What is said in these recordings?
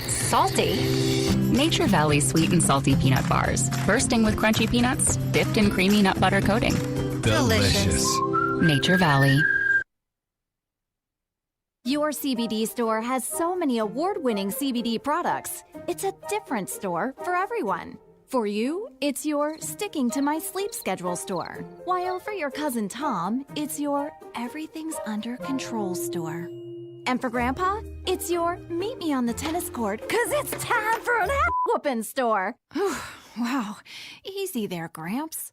Salty. Nature Valley sweet and salty peanut bars, bursting with crunchy peanuts, dipped in creamy nut butter coating. Delicious. Nature Valley. Your CBD store has so many award-winning CBD products. It's a different store for everyone. For you, it's your sticking to my sleep schedule store. While for your cousin Tom, it's your everything's under control store. And for Grandpa, it's your meet me on the tennis court, 'cause it's time for an ass-whooping store. Wow, easy there, Gramps.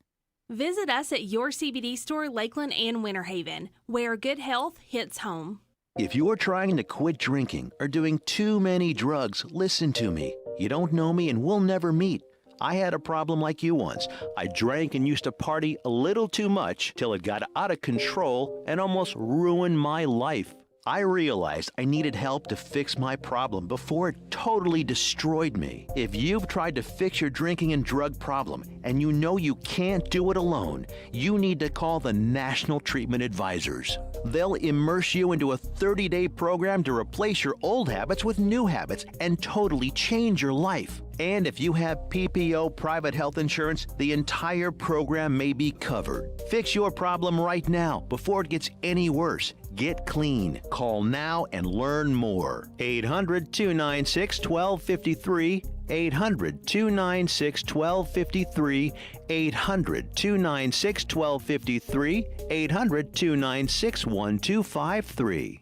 Visit us at your CBD store, Lakeland and Winter Haven, where good health hits home. If you're trying to quit drinking or doing too many drugs, listen to me. You don't know me and we'll never meet. I had a problem like you once. I drank and used to party a little too much till it got out of control and almost ruined my life. I realized I needed help to fix my problem before it totally destroyed me. If you've tried to fix your drinking and drug problem and you know you can't do it alone, you need to call the National Treatment Advisors. They'll immerse you into a 30-day program to replace your old habits with new habits and totally change your life. And if you have PPO private health insurance, the entire program may be covered. Fix your problem right now before it gets any worse. Get clean. Call now and learn more. 800-296-1253. 800-296-1253. 800-296-1253. 800-296-1253.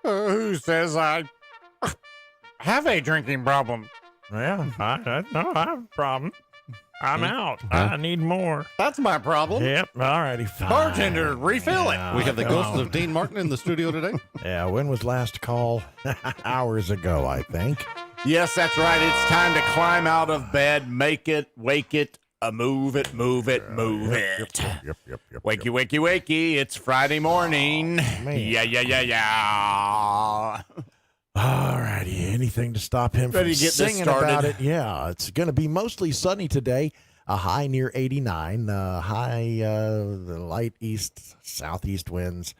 Who says I have a drinking problem? Yeah, I have a problem. I'm out. I need more. That's my problem. Yep, all righty, fine. Bartender, refill it. We have the ghost of Dean Martin in the studio today. Yeah, when was last call? Hours ago, I think. Yes, that's right. It's time to climb out of bed, make it, wake it, move it, move it, move it. Yep. Wakey, wakey, wakey. It's Friday morning. Man. Yeah. All righty, anything to stop him Ready from to get this singing started? about it? Yeah, it's going to be mostly sunny today. A high near 89. The light southeast winds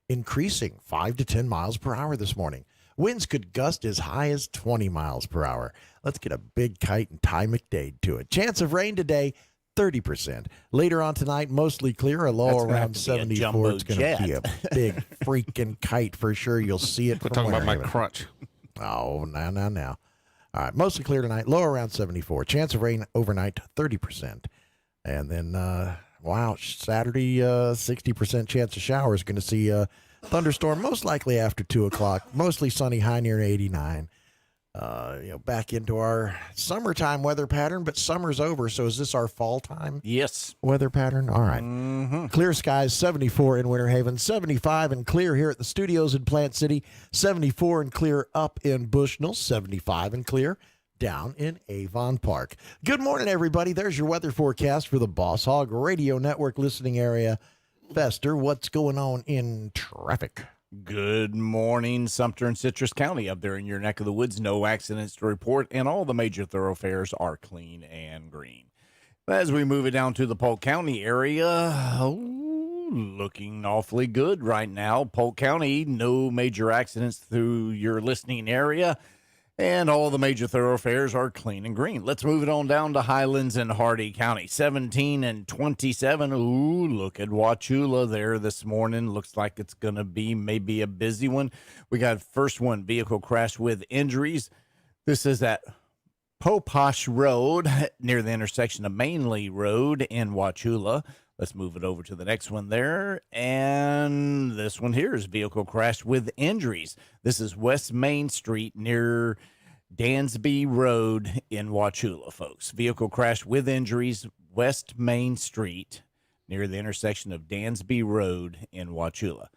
increasing 5 to 10 miles per hour this morning. Winds could gust as high as 20 miles per hour. Let's get a big kite and Ty McDade to it. Chance of rain today, 30%. Later on tonight, mostly clear, a low around 74. It's going to be a big freaking kite for sure. You'll see it. We're talking about my crutch. Oh, now. All right, mostly clear tonight, low around 74. Chance of rain overnight, 30%. And then, Saturday, 60% chance of showers. Going to see a thunderstorm, most likely after 2 o'clock. Mostly sunny, high near 89. Back into our summertime weather pattern, but summer's over. So is this our fall time? Yes. Weather pattern? All right. Mm-hmm. Clear skies, 74 in Winter Haven, 75 and clear here at the studios in Plant City, 74 and clear up in Bushnell, 75 and clear down in Avon Park. Good morning, everybody. There's your weather forecast for the Boss Hog Radio Network listening area. Fester, what's going on in traffic? Good morning, Sumter and Citrus County. Up there in your neck of the woods, no accidents to report, and all the major thoroughfares are clean and green. As we move it down to the Polk County area, looking awfully good right now. Polk County, no major accidents through your listening area, and all the major thoroughfares are clean and green. Let's move it on down to Highlands and Hardy County, 17 and 27. Ooh, look at Wauchula there this morning. Looks like it's going to be maybe a busy one. We got first one, vehicle crash with injuries. This is at Poposh Road near the intersection of Mainley Road in Wauchula. Let's move it over to the next one there. And this one here is vehicle crash with injuries. This is West Main Street near Dansby Road in Wauchula, folks. Vehicle crash with injuries, West Main Street near the intersection of Dansby Road in Wauchula.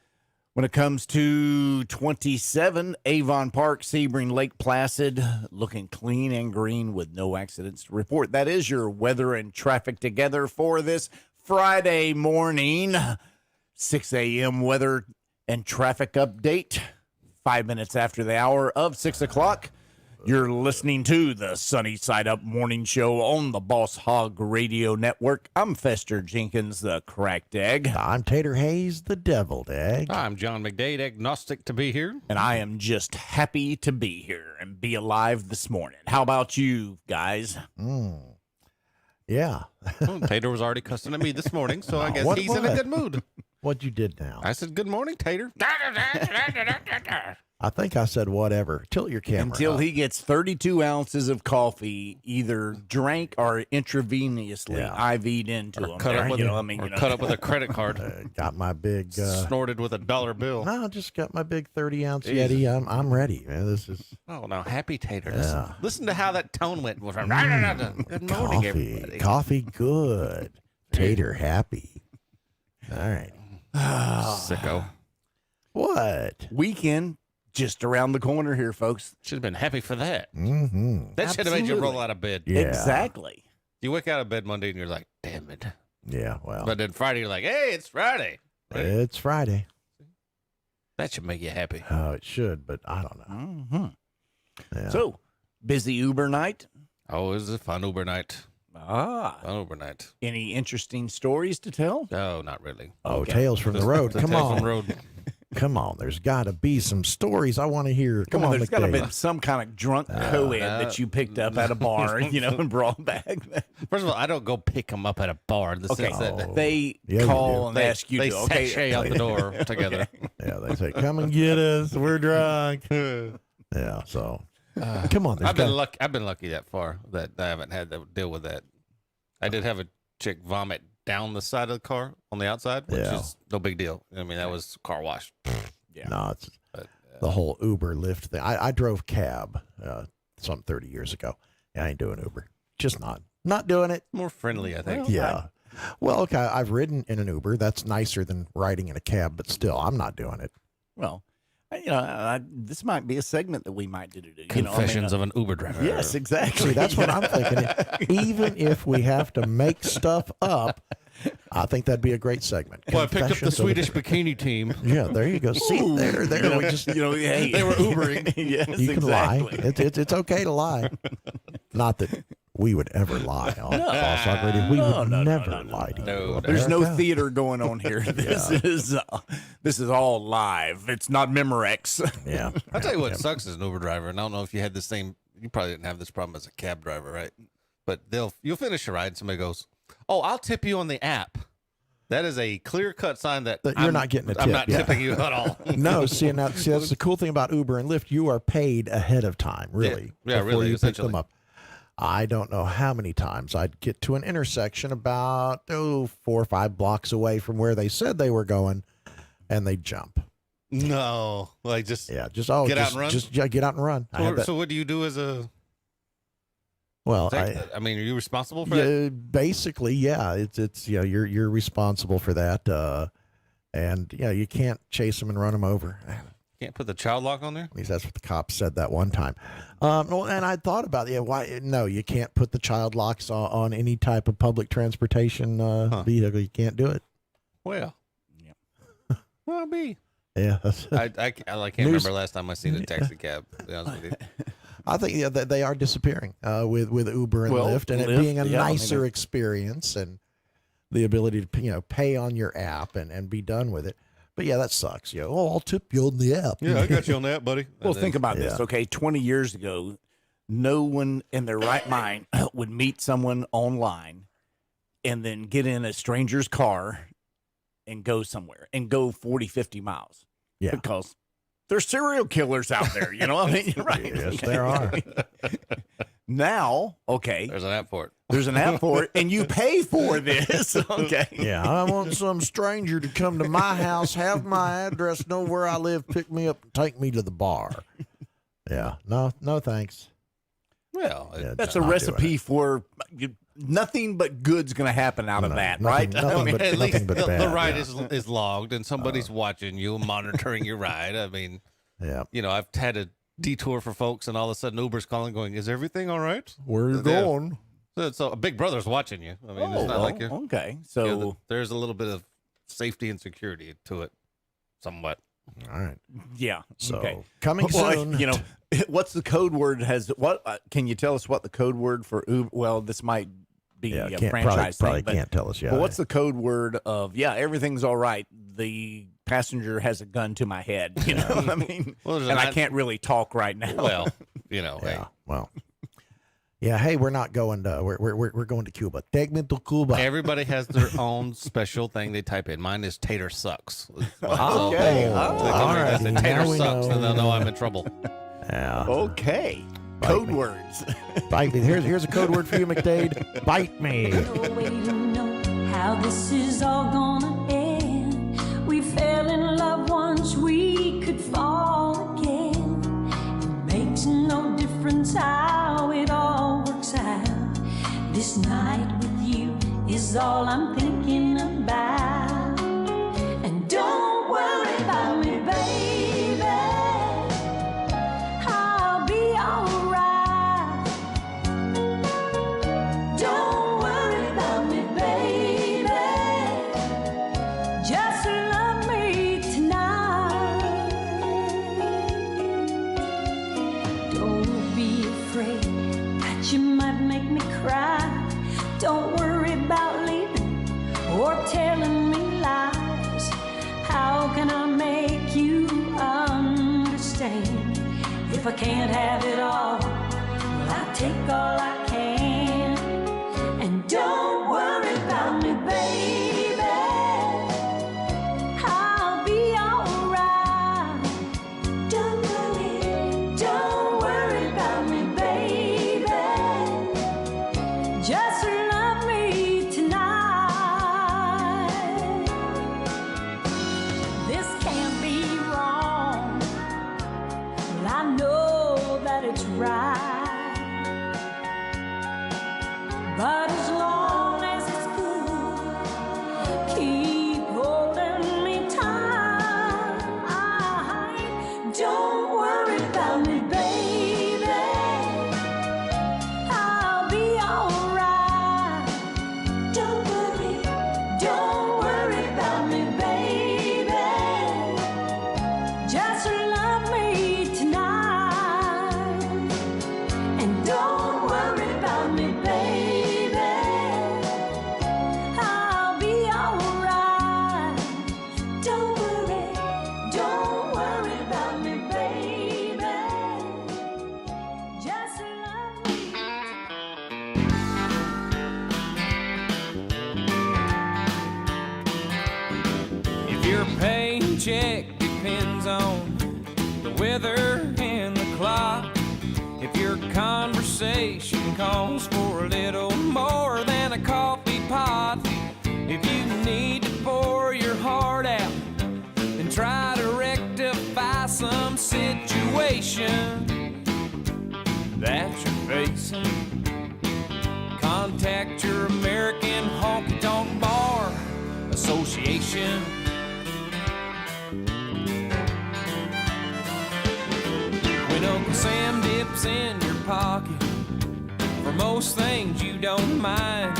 When it comes to 27, Avon Park, Sebring, Lake Placid, looking clean and green with no accidents to report. That is your weather and traffic together for this Friday morning, 6 a.m. weather and traffic update, 5 minutes after the hour of 6 o'clock. You're listening to the Sunny Side Up Morning Show on the Boss Hog Radio Network. I'm Fester Jenkins, the cracked egg. I'm Tater Hayes, the deviled egg. I'm John McDade, agnostic to be here. And I am just happy to be here and be alive this morning. How about you guys? Yeah. Well, Tater was already cussing at me this morning, so I guess What- he's in a what? good mood. What you did now? I said, good morning, Tater. I think I said whatever. Tilt your camera. Until up. he gets 32 ounces of coffee either drank or intravenously IV'd into him. Cut up with cut up with a credit card. Got my big. Snorted with a dollar bill. No, just got my big 30-ounce Jesus. Yeti. I'm ready. Man, this is Oh, now, happy Tater. Yeah. Listen to how that tone went. Good morning, coffee. everybody. Coffee good. Tater happy. All right. Sicko. What? Weekend just around the corner here, folks. Should have been happy for that. Mm-hmm. That should have made you roll Absolutely. out of bed. Yeah. Exactly. You wake out of bed Monday and you're like, damn it. Yeah. Well, But then Friday, you're like, hey, it's Friday. it's Friday. That should make you happy. Oh, it should, but I don't know. Mm-hmm. Yeah. So, busy Uber night? Oh, it was a fun Uber night. Ah. Fun Uber night. Any interesting stories to tell? Oh, not really. Oh, Okay. Tales from the Road. The Come Tales on. from Road. Come on. There's got to be some stories I want to hear. Come on, there's got to McDade. be some kind of drunk co-ed that you picked up at a bar, and brought back. First of all, I don't go pick them up at a bar. In the Okay, sense that they Yeah, you call do. and they, ask you they to. Okay, sashay out the door together. Yeah, they say, come and get us. We're drunk. Yeah, so come on. There's I've been got- lucky. I've been lucky that far that I haven't had to deal with that. I did have a chick vomit down the side of the car on the outside, which Yeah. is no big deal. I mean, that was car wash. No, it's But, the whole Uber Lyft thing. I drove cab some 30 years ago. I ain't doing Uber. Just not doing it. more friendly, I think. Yeah. Well, okay. I've ridden in an Uber. That's nicer than riding in a cab, but still, I'm not doing it. Well, this might be a segment that we might do. Confessions of an Uber driver. Yes, exactly. See, that's what I'm thinking. Even if we have to make stuff up, I think that'd be a great segment. Well, I picked up the Confessions of Swedish bikini team. Yeah, there you go. See, there. We just hey, They were Ubering. yes, you can lie. exactly. It's okay to lie. Not that we would ever lie on Boss Hog Radio. We would never lie to you. No, There's no America. theater going on here. This is all live. It's not Memorex. Yeah. I'll tell you what sucks as an Uber driver, and I don't know if you had the same. You probably didn't have this problem as a cab driver, right? But you'll finish your ride, and somebody goes, "Oh, I'll tip you on the app." That is a clear-cut sign that That you're not getting a I'm tip, not yeah. tipping you at all. No, see, that's the cool thing about Uber and Lyft. You are paid ahead of time, really. Yeah, before really, you pick them essentially. up. I don't know how many times I'd get to an intersection about 4 or 5 blocks away from where they said they were going, and they jump. No, like just. Yeah, just Get out and run? Just get out and run. I had that. So what do you do as a? Well, I mean, are you responsible for yeah, that? basically, yeah. It's you're responsible for that, and you can't chase them and run them over. Can't put the child lock on there. At least that's what the cops said that one time. No, and I thought about it. Why? No, you can't put the child locks on any type of public transportation vehicle. You can't do it. Well, well, me. Yeah, I can't remember last time I seen a taxi cab. To be honest with you. I think that they are disappearing with Uber and Well, Lyft, and it Lyft, being a yeah, I mean, nicer experience and the ability to pay on your app and be done with it. But yeah, that sucks. I'll tip you on the app. Yeah, I got you on that, buddy. Well, And then- think about this. Yeah. Okay, 20 years ago, no one in their right mind would meet someone online and then get in a stranger's car and go somewhere and go 40, 50 miles. Yeah. Because there's serial killers out there, I mean, right? Yes, there are. Now, okay, There's an app for it. there's an app for it, and you pay for this, okay? Yeah, I want some stranger to come to my house, have my address, know where I live, pick me up, and take me to the bar. Yeah, no, thanks. Well, Yeah, That's a not doing recipe it. for nothing but good's going to happen out of that, right? nothing I mean, but- at nothing least but the bad, ride yeah. is logged and somebody's watching you, monitoring your ride. I mean, Yeah, I've had a detour for folks, and all of a sudden Uber's calling, going, "Is everything all right?" where you Yeah. going? So a Big Brother's watching you. I mean, it's not like you're. okay. you know, So there's a little bit of safety and security to it, somewhat. All right. Yeah. So okay. coming Well, soon. you know, what's the code word? Can you tell us what the code word for Uber? Well, this might be Yeah, a can't, franchise probably thing, but, can't tell us yet. but what's the code word of everything's all right? The passenger has a gun to my head. You know, I mean, Well, there's and I not- can't really talk right now. Well, you know, hey, Yeah. Well. Yeah. Hey, we're not going to. We're going to Cuba. Take me to Cuba. everybody has their own special thing they type in. Mine is tater sucks. Okay. So they tell me Alrighty, that now tater we sucks, know. and they'll know I'm in trouble. Yeah. Okay. Bite Code me. words. Bite me. Here's a code word for you, McDade. Bite me. No way to know how this is all gonna end. We fell in love once, we could fall again. It makes no difference how it all works out. This night with you is all I'm thinking about. And don't worry about me, baby. I'll be alright. Don't worry about me, baby. Just love me tonight. Don't be afraid that you might make me cry. Don't worry about leaving or telling me lies. How can I make you understand? If I can't have it all, well, I'll take all I can. And don't worry about me, baby. I'll be alright. Don't worry about me, baby. Just love me tonight. This can't be wrong. Well, I know that it's right. But as long as it's good, keep holding me tight. Don't worry about me, baby. I'll be alright. Don't worry about me, baby. Just love me tonight. And don't worry about me, baby. I'll be alright. Don't worry about me, baby. Just love me. If your paycheck depends on the weather and the clock, if your conversation calls for a little more than a coffee pot, if you need to pour your heart out and try to rectify some situation that you're facing, contact your American Honky Tonk Bar Association. When Uncle Sam dips in your pocket, for most things you don't mind,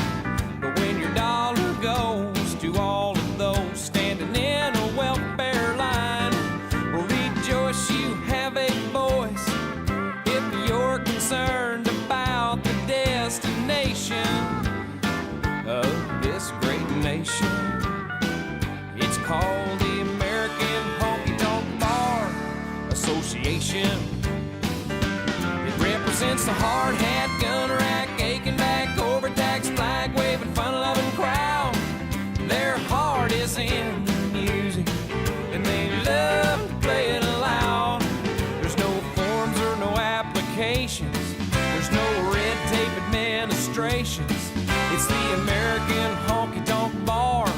but when your dollar goes to all of those standing in a welfare line, well, rejoice you have a voice if you're concerned about the destination of this great nation. It's called the American Honky Tonk Bar Association. It represents the hard hat, gun rack, aching back, overtaxed, flag waving, fun loving crowd. Their heart is in the music, and they love to play it loud. There's no forms or no applications. There's no red tape administrations. It's the American Honky Tonk Bar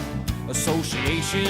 Association.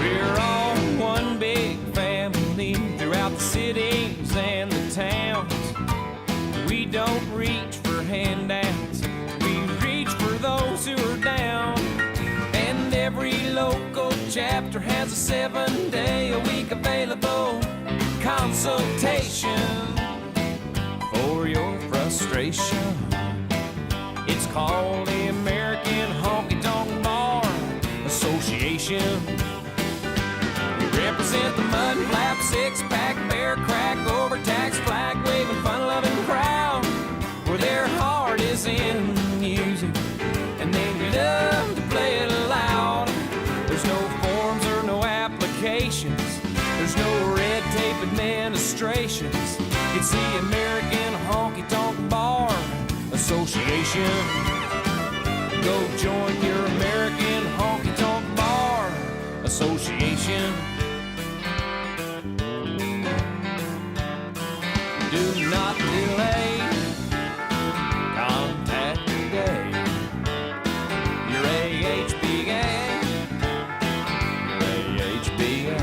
We're all one big family throughout the cities and the towns. chapter has a 7-day-a-week available consultation for your frustration. It's called the American Honky Tonk Bar Association. We represent the mud flap, six-pack, bear crack, overtax, flag-waving, fun-loving crowd where their heart is in music and they love to play it loud. There's no forms or no applications. There's no red tape administrations. It's the American Honky Tonk Bar Association. Go join your American Honky Tonk Bar Association. Do not delay. Contact today. Your AHBA. Your AHBA.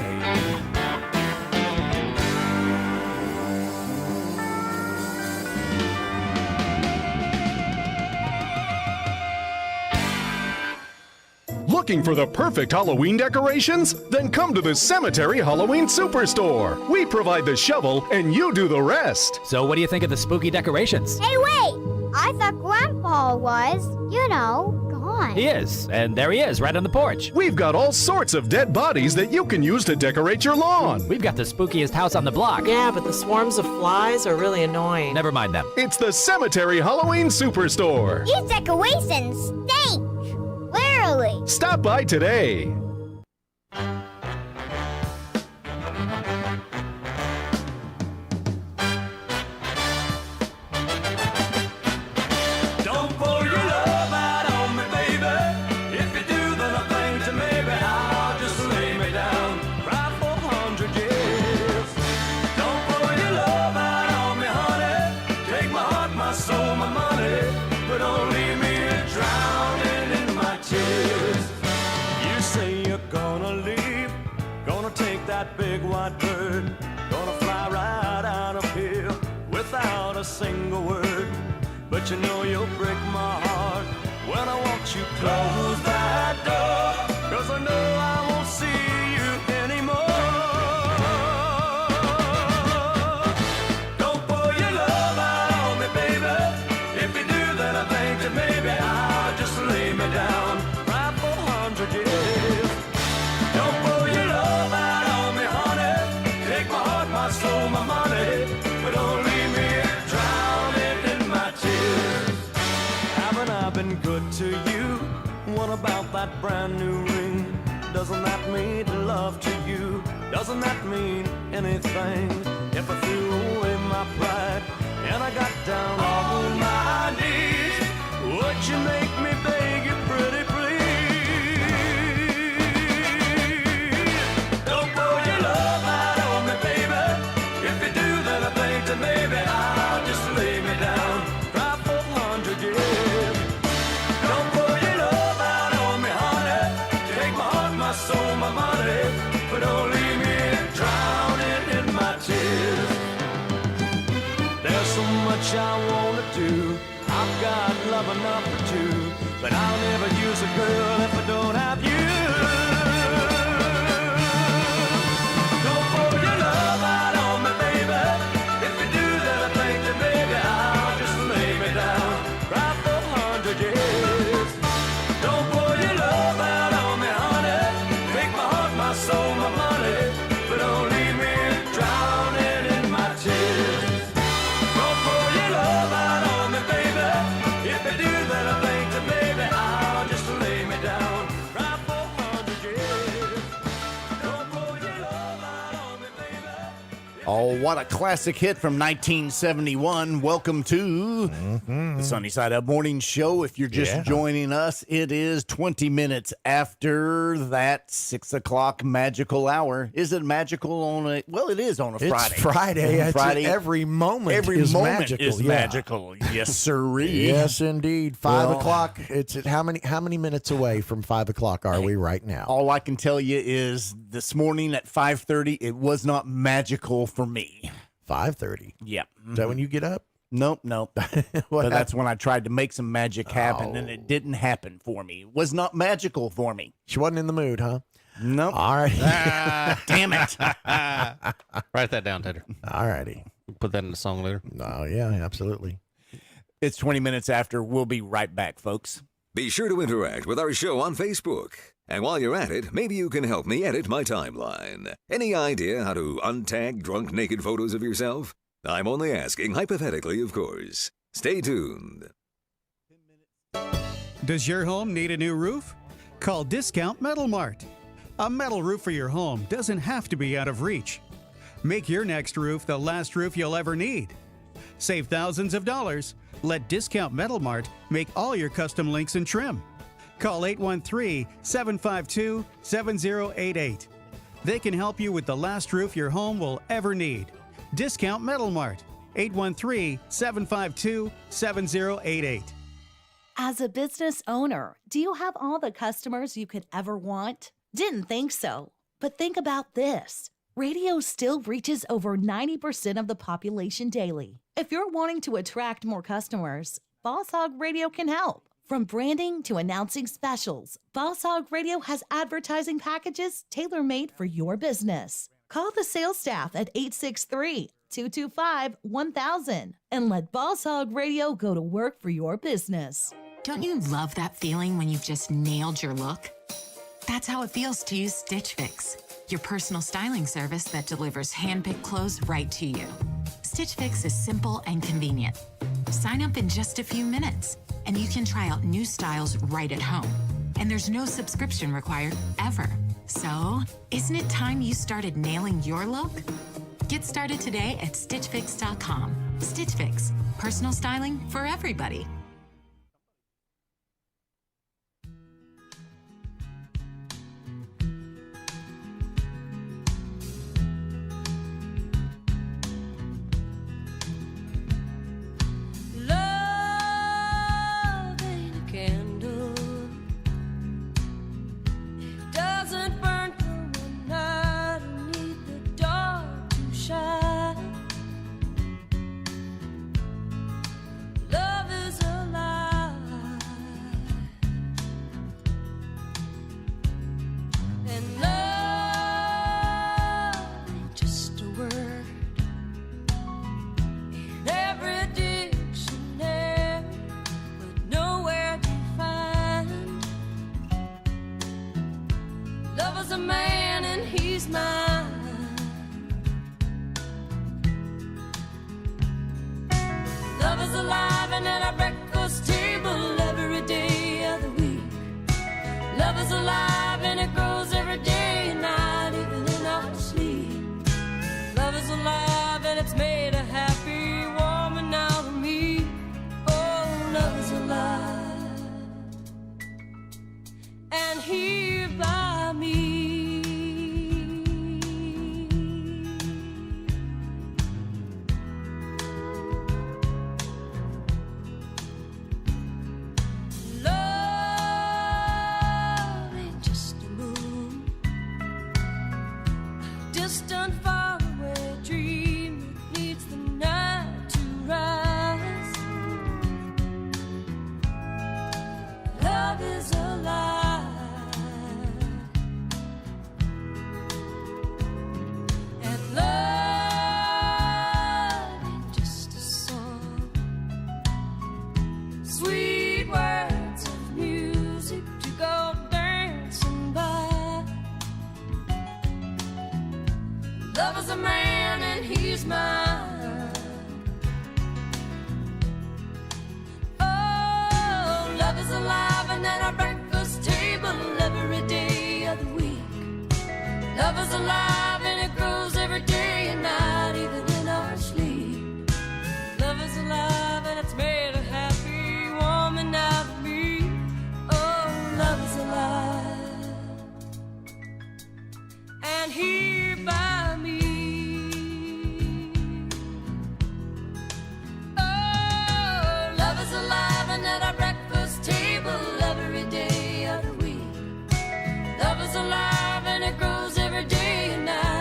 Looking for the perfect Halloween decorations? Then come to the Cemetery Halloween Superstore. We provide the shovel and you do the rest. So what do you think of the spooky decorations? Hey, wait! I thought Grandpa was, gone. He is, and there he is, right on the porch. We've got all sorts of dead bodies that you can use to decorate your lawn. We've got the spookiest house on the block. Yeah, but the swarms of flies are really annoying. Never mind them. It's the Cemetery Halloween Superstore. These decorations stink! Literally. Stop by today. Don't pour your love out on me, baby. If you do, then I think to maybe I'll just lay me down right for 100 years. Don't pour your love out on me, honey. Take my heart, my soul, my money, but don't leave me drowning in my tears. You say you're gonna leave, gonna take that big white bird, gonna fly right out of here without a single word. But you know you'll break my heart when I watch you close that door, 'cause I know I won't see you anymore. Don't pour your love out on me, baby. If you do, then I think that maybe I'll just lay me down right for 100 years. Don't pour your love out on me, honey. Take my heart, my soul, my money, but don't leave me drowning in my tears. Haven't I been good to you? What about that brand new ring? Doesn't that mean love to you? Doesn't that mean anything? If I threw away my pride and I got down on my knees, would you make me beg you pretty please? Don't pour your love out on me, baby. If you do, then I think that maybe I'll just lay me down right for 100 years. Don't pour your love out on me, honey. Take my heart, my soul, my money, but don't leave me drowning in my tears. There's so much I wanna do. I've got love enough for two, but I'll never use a girl if I don't have you. Don't pour your love out on me, baby. If you do, then I think that maybe I'll just lay me down right for 100 years. Don't pour your love out on me, honey. Take my heart, my soul, my money, but don't leave me drowning in my tears. Don't pour your love out on me, baby. If you do, then I think that maybe I'll just lay me down right for 100 years. Don't pour your love out on me, baby. Oh, what a classic hit from 1971. Welcome to the Sunny Side Up Morning Show. If you're just joining us, it is 20 minutes after that 6 o'clock magical hour. Is it magical on a, well, it is on a Friday. It's Friday. It's Friday. Every moment Every is moment magical. is magical. Yes, sirree. Yes, indeed. 5 Well, o'clock. It's at how many minutes away from 5 o'clock are we right now? All I can tell you is this morning at 5:30, it was not magical for me. 5:30. Yeah. Is that when you get up? Nope. But that's when I tried to make some magic happen, and Oh. it didn't happen for me. It was not magical for me. She wasn't in the mood, huh? Nope. All right. Damn it. Write that down, Tedder. All righty. Put that in the song later. Oh, yeah, absolutely. It's 20 minutes after. We'll be right back, folks. Be sure to interact with our show on Facebook. And while you're at it, maybe you can help me edit my timeline. Any idea how to untag drunk naked photos of yourself? I'm only asking, hypothetically, of course. Stay tuned. Does your home need a new roof? Call Discount Metal Mart. A metal roof for your home doesn't have to be out of reach. Make your next roof the last roof you'll ever need. Save thousands of dollars. Let Discount Metal Mart make all your custom links and trim. Call 813-752-7088. They can help you with the last roof your home will ever need. Discount Metal Mart, 813-752-7088. As a business owner, do you have all the customers you could ever want? Didn't think so. But think about this. Radio still reaches over 90% of the population daily. If you're wanting to attract more customers, Boss Hog Radio can help. From branding to announcing specials, Boss Hog Radio has advertising packages tailor-made for your business. Call the sales staff at 863-225-1000 and let Boss Hog Radio go to work for your business. Don't you love that feeling when you've just nailed your look? That's how it feels to use Stitch Fix, your personal styling service that delivers hand-picked clothes right to you. Stitch Fix is simple and convenient. Sign up in just a few minutes, and you can try out new styles right at home. And there's no subscription required, ever. So, isn't it time you started nailing your look? Get started today at StitchFix.com. Stitch Fix, personal styling for everybody. Love is alive and it grows every day and night.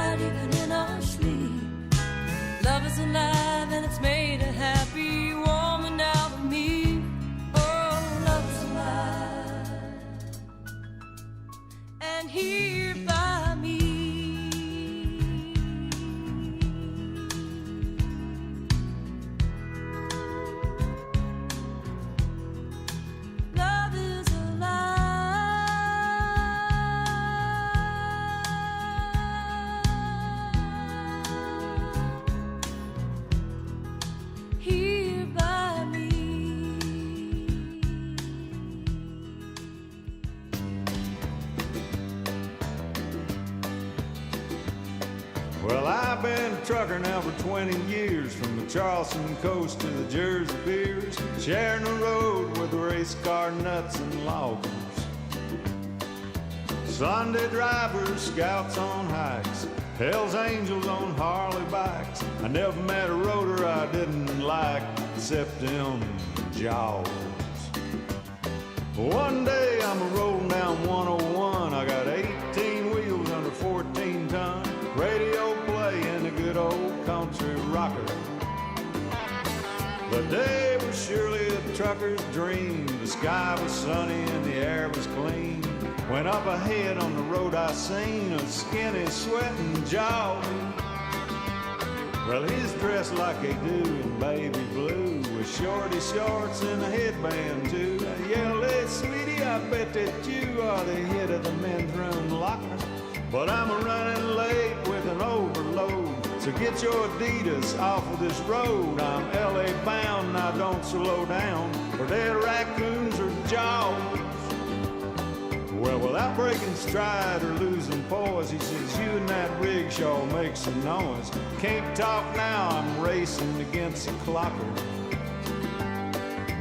stand here by me. Love is alive here by me. Well, I've been a trucker now for 20 years, from the Charleston coast to the Jersey piers, sharing the road with race car nuts and loggers. Sunday drivers, scouts on hikes, Hell's Angels on Harley bikes. I never met a roader I didn't like, except them jaws. One day I'm a-rolling down 101. I got 18 wheels under 14 ton, radio playing a good old country rocker. The day was surely a trucker's dream. The sky was sunny and the air was clean. When up ahead on the road I seen a skinny sweating jaw. Well, he's dressed like they do in baby blue, with shorty shorts and a headband too. I yelled, "Hey, sweetie, I bet that you are the head of the men's room locker. But I'm a-running late with an overload, so get your Adidas off of this road. I'm LA bound, now don't slow down, for dead raccoons or jaws." Well, without breaking stride or losing poise, he says, "You and that rickshaw make some noise. Can't talk now, I'm racing against the clocker.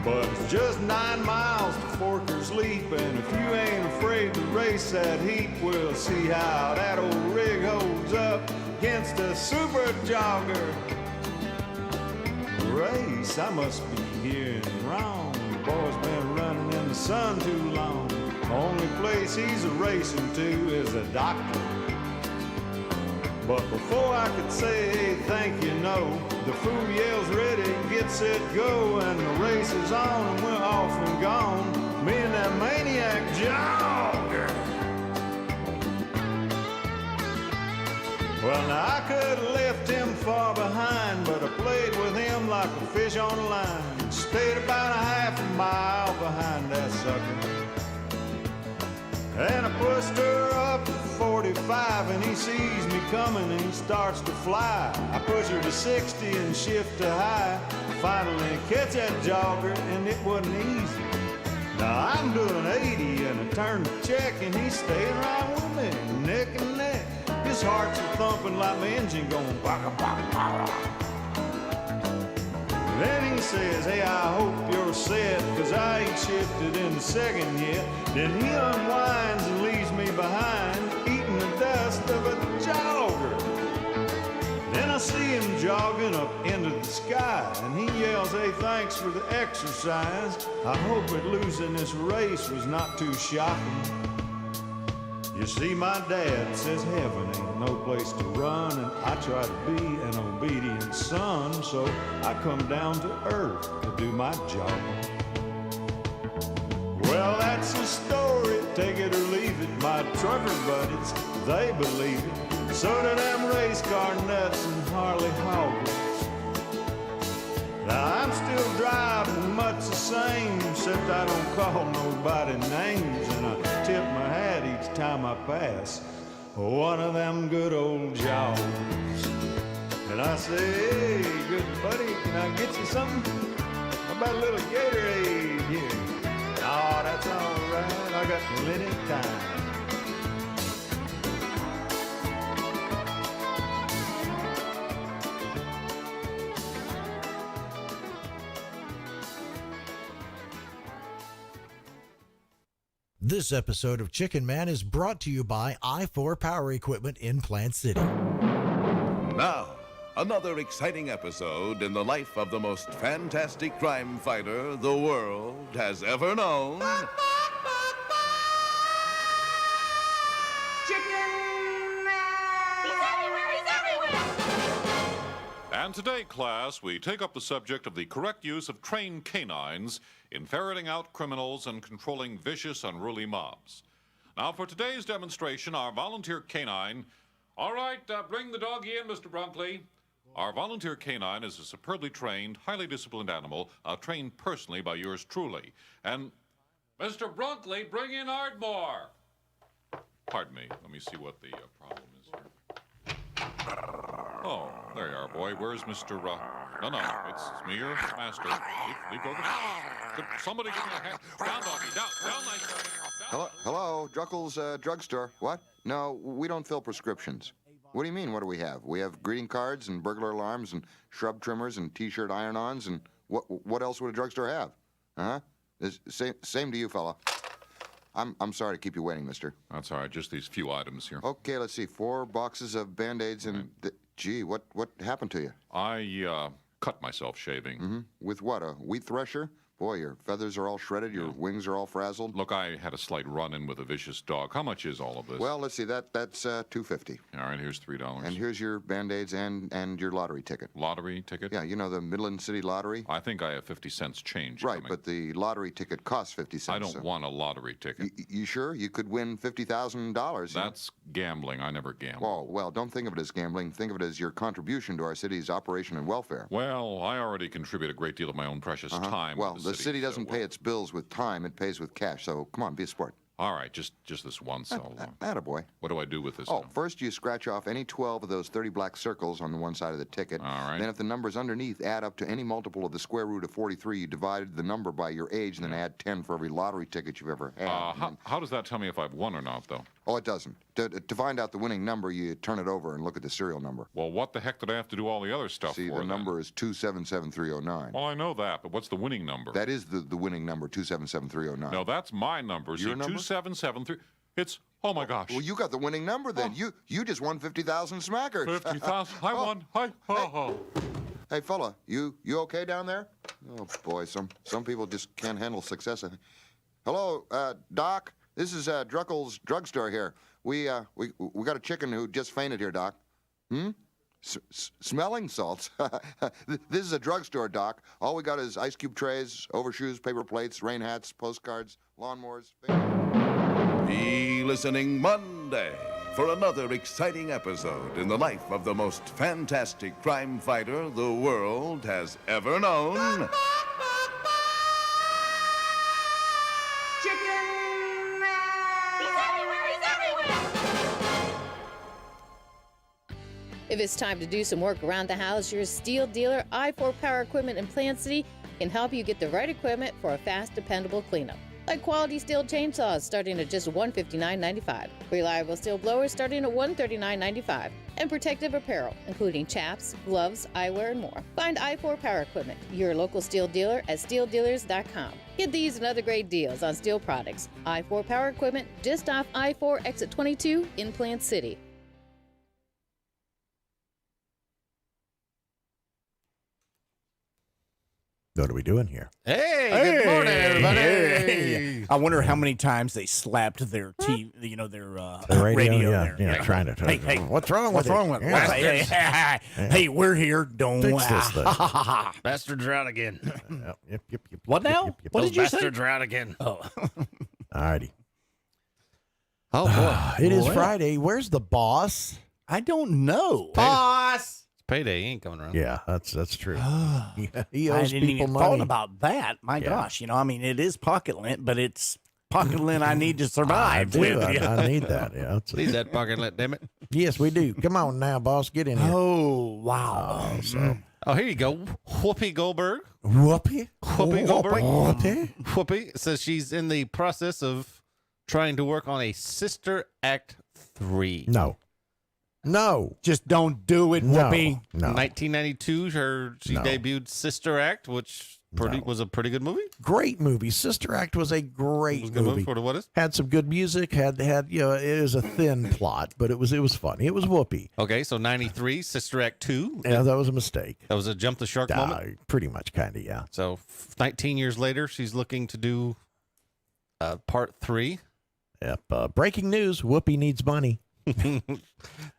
But it's just 9 miles to Forker's Leap, and if you ain't afraid to race that heap, we'll see how that old rig holds up against a super jogger." Race, I must be hearing wrong. The boy's been running in the sun too long. Only place he's a-racing to is a doctor. But before I could say, "Hey, thank you, no," the fool yells, "Ready, get set, go," and the race is on and we're off and gone, me and that maniac jogger. Well, now I could have left him far behind, but I played with him like a fish on a line. Stayed about a half a mile behind that sucker. And I pushed her up to 45, and he sees me coming and he starts to fly. I push her to 60 and shift to high. Finally catch that jogger, and it wasn't easy. Now I'm doing 80 and I turn to check, and he's staying right with me, neck and neck. His heart's thumping like my engine going baka baka baka. Then he says, "Hey, I hope you're set, 'cause I ain't shifted in the second yet." Then he unwinds and leaves me behind, eating the dust of a jogger. Then I see him jogging up into the sky, and he yells, "Hey, thanks for the exercise. I hope that losing this race was not too shocking." You see, my dad says heaven ain't no place to run, and I try to be an obedient son, so I come down to earth to do my job. Well, that's the story, take it or leave it. My trucker buddies, they believe it. So do them race car nuts and Harley hoggers. Now I'm still driving much the same, except I don't call nobody names, and I tip my hat each time I pass one of them good old jaws. And I say, "Hey, good buddy, can I get you something? How about a little Gatorade here?" "Oh, that's all right, I got plenty of time." This episode of Chicken Man is brought to you by I4 Power Equipment in Plant City. Now, another exciting episode in the life of the most fantastic crime fighter the world has ever known. And today, class, we take up the subject of the correct use of trained canines in ferreting out criminals and controlling vicious, unruly mobs. Now, for today's demonstration, our volunteer canine. All right, bring the doggy in, Mr. Brunkley. Our volunteer canine is a superbly trained, highly disciplined animal, trained personally by yours truly. And, Mr. Brunkley, bring in Ardmore. Pardon me. Let me see what the problem is here. Oh, there you are, boy. Where's Mr. No, it's me, your master. Leave go. Could somebody give me a hand? Down, doggy, down, nice. Hello, Druckle's drugstore. What? No, we don't fill prescriptions. What do you mean, what do we have? We have greeting cards and burglar alarms and shrub trimmers and T-shirt iron-ons and what else would a drugstore have? Huh? Same to you, fella. I'm sorry to keep you waiting, mister. That's all right, just these few items here. Okay, let's see. 4 boxes of Band-Aids and... Gee, what happened to you? I cut myself shaving. Mm-hmm. With what, a wheat thresher? Boy, your feathers are all shredded, your wings are all frazzled. Look, I had a slight run-in with a vicious dog. How much is all of this? Well, let's see, that's $2.50. All right, here's $3. And here's your Band-Aids and your lottery ticket. Lottery ticket? Yeah, you know the Midland City Lottery? I think I have 50 cents change Right, coming. but the lottery ticket costs 50 cents. I don't want a lottery ticket. You sure? You could win $50,000. That's gambling. I never gamble. Oh, well, don't think of it as gambling. Think of it as your contribution to our city's operation and welfare. Well, I already contribute a great deal of my own precious time. Well, to the city doesn't pay its bills with time, it pays with cash. So come on, be a sport. All right, just this once. Attaboy. What do I do with this? Oh, first you scratch off any 12 of those 30 black circles on the one side of the ticket. All right. Then if the numbers underneath add up to any multiple of the square root of 43, you divide the number by your age and then add 10 for every lottery ticket you've ever had. How does that tell me if I've won or not, though? Oh, it doesn't. To find out the winning number, you turn it over and look at the serial number. Well, what the heck did I have to do all the other stuff See, for? the number is 277309. Well, I know that, but what's the winning number? That is the winning number, 277309. No, that's my number. See, Your number? 2773. It's, oh my gosh. Well, you got the winning number then. You just won 50,000 smackers. 50,000. I won. Hi. Hey, fella, you okay down there? Oh boy, some people just can't handle success. Hello, Doc. This is Druckle's drugstore here. We got a chicken who just fainted here, Doc. Smelling salts? This is a drugstore, Doc. All we got is ice cube trays, overshoes, paper plates, rain hats, postcards, lawnmowers. Be listening Monday for another exciting episode in the life of the most fantastic crime fighter the world has ever known. If it's time to do some work around the house, your Steel dealer, I4 Power Equipment in Plant City, can help you get the right equipment for a fast, dependable cleanup. Like quality steel chainsaws starting at just $159.95, reliable steel blowers starting at $139.95, and protective apparel, including chaps, gloves, eyewear, and more. Find I4 Power Equipment, your local steel dealer, at steeldealers.com. Get these and other great deals on steel products. I4 Power Equipment, just off I4 Exit 22 in Plant City. What are we doing here? Hey, good morning, everybody. Hey. I wonder how many times they slapped their TV, their radio there. yeah, trying to. Hey, what's wrong with what's wrong with it? Hey, we're here. Don't fix this thing. Bastards are out again. Yep. What now? What did you say? Bastards are out again. Oh. Alrighty. Oh boy, it is Friday. Where's the boss? I don't know. Boss. Payday ain't coming around. Yeah, that's true. He I owes didn't people even money. thought about that. My gosh, it is pocket lint, but it's pocket lint I need to survive. I need that. Yeah, need that pocket lint, damn it. Yes, we do. Come on now, boss, get in here. Oh wow. Oh, here you go. Whoopi Goldberg. Whoopi Goldberg. Whoopi says she's in the process of trying to work on a Sister Act 3. No. Just don't do it, Whoopi. No. 1992, she debuted Sister Act, which was a pretty good movie. Great movie. Sister Act was a great movie. For what is? Had some good music. Had it was a thin plot, but it was funny. It was Whoopi. Okay, so 93, Sister Act 2. Yeah, that was a mistake. That was a jump the shark moment. Pretty much, kind of, yeah. So 19 years later, she's looking to do part 3. Yep. Breaking news: Whoopi needs money.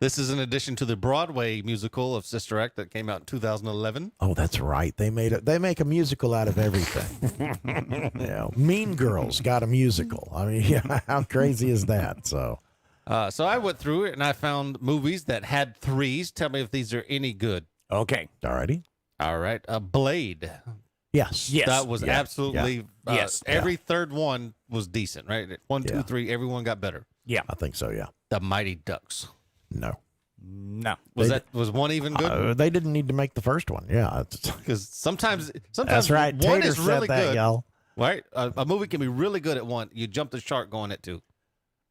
This is in addition to the Broadway musical of Sister Act that came out in 2011. Oh, that's right. They make a musical out of everything. Mean Girls got a musical. I mean, how crazy is that? So I went through it and I found movies that had 3s. Tell me if these are any good. Okay. Alrighty. All right. Blade. Yes. That was absolutely. Yes. Every third one was decent, right? 1, 2, 3. Everyone got better. Yeah. I think so, yeah. The Mighty Ducks. No. Was one even good? They didn't need to make the first one. Yeah. Because sometimes That's right. one Tater is said really that, good. y'all. Right? A movie can be really good at one. You jump the shark going at 2.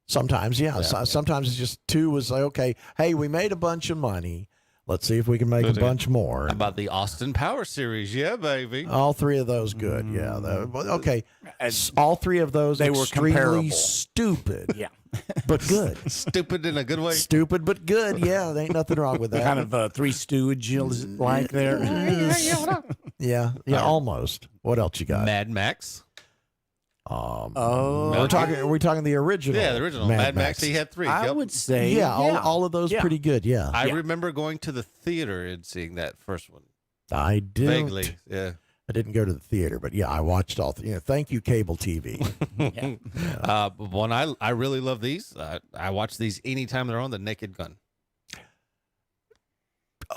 Sometimes, yeah. Sometimes it's just 2 was like, okay, hey, we made a bunch of money. Let's see if we can make a bunch more. How about the Austin Power series? Yeah, baby. All 3 of those good. Yeah. Okay. All 3 of those They were extremely comparable. stupid. Yeah. But good. Stupid in a good way. Stupid but good. Yeah, there ain't nothing wrong with that. Kind of Three Stooges like there. Yeah, almost. What else you got? Mad Max. Are we talking the original? Yeah, the original. Mad Max. He had 3. I Yep. would say. Yeah, all of those pretty good. Yeah, I remember going to the theater and seeing that first one. I did. Vaguely, yeah. I didn't go to the theater, but yeah, I watched all. Thank you, cable TV. One I really love these. I watch these anytime they're on. The Naked Gun.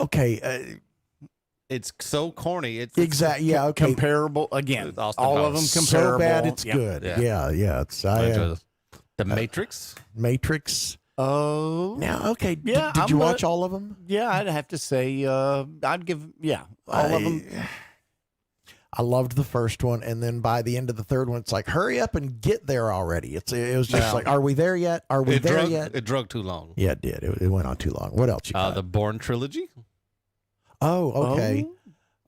Okay. It's so corny. It's Exactly. Yeah. Okay. Comparable again. It's Austin All Powers. of them So comparable. bad it's Yeah. good. Yeah. Yeah. It's I enjoy those. The Matrix. Matrix. Oh. Now, okay. Yeah, Did you watch all of them? Yeah, I'd have to say I'd give all of them. I loved the first one, and then by the end of the third one, it's like, hurry up and get there already. It was just like, are we there yet? Are we there yet? It drug too long. Yeah, it did. It went on too long. What else you got? The Bourne trilogy. Oh, okay.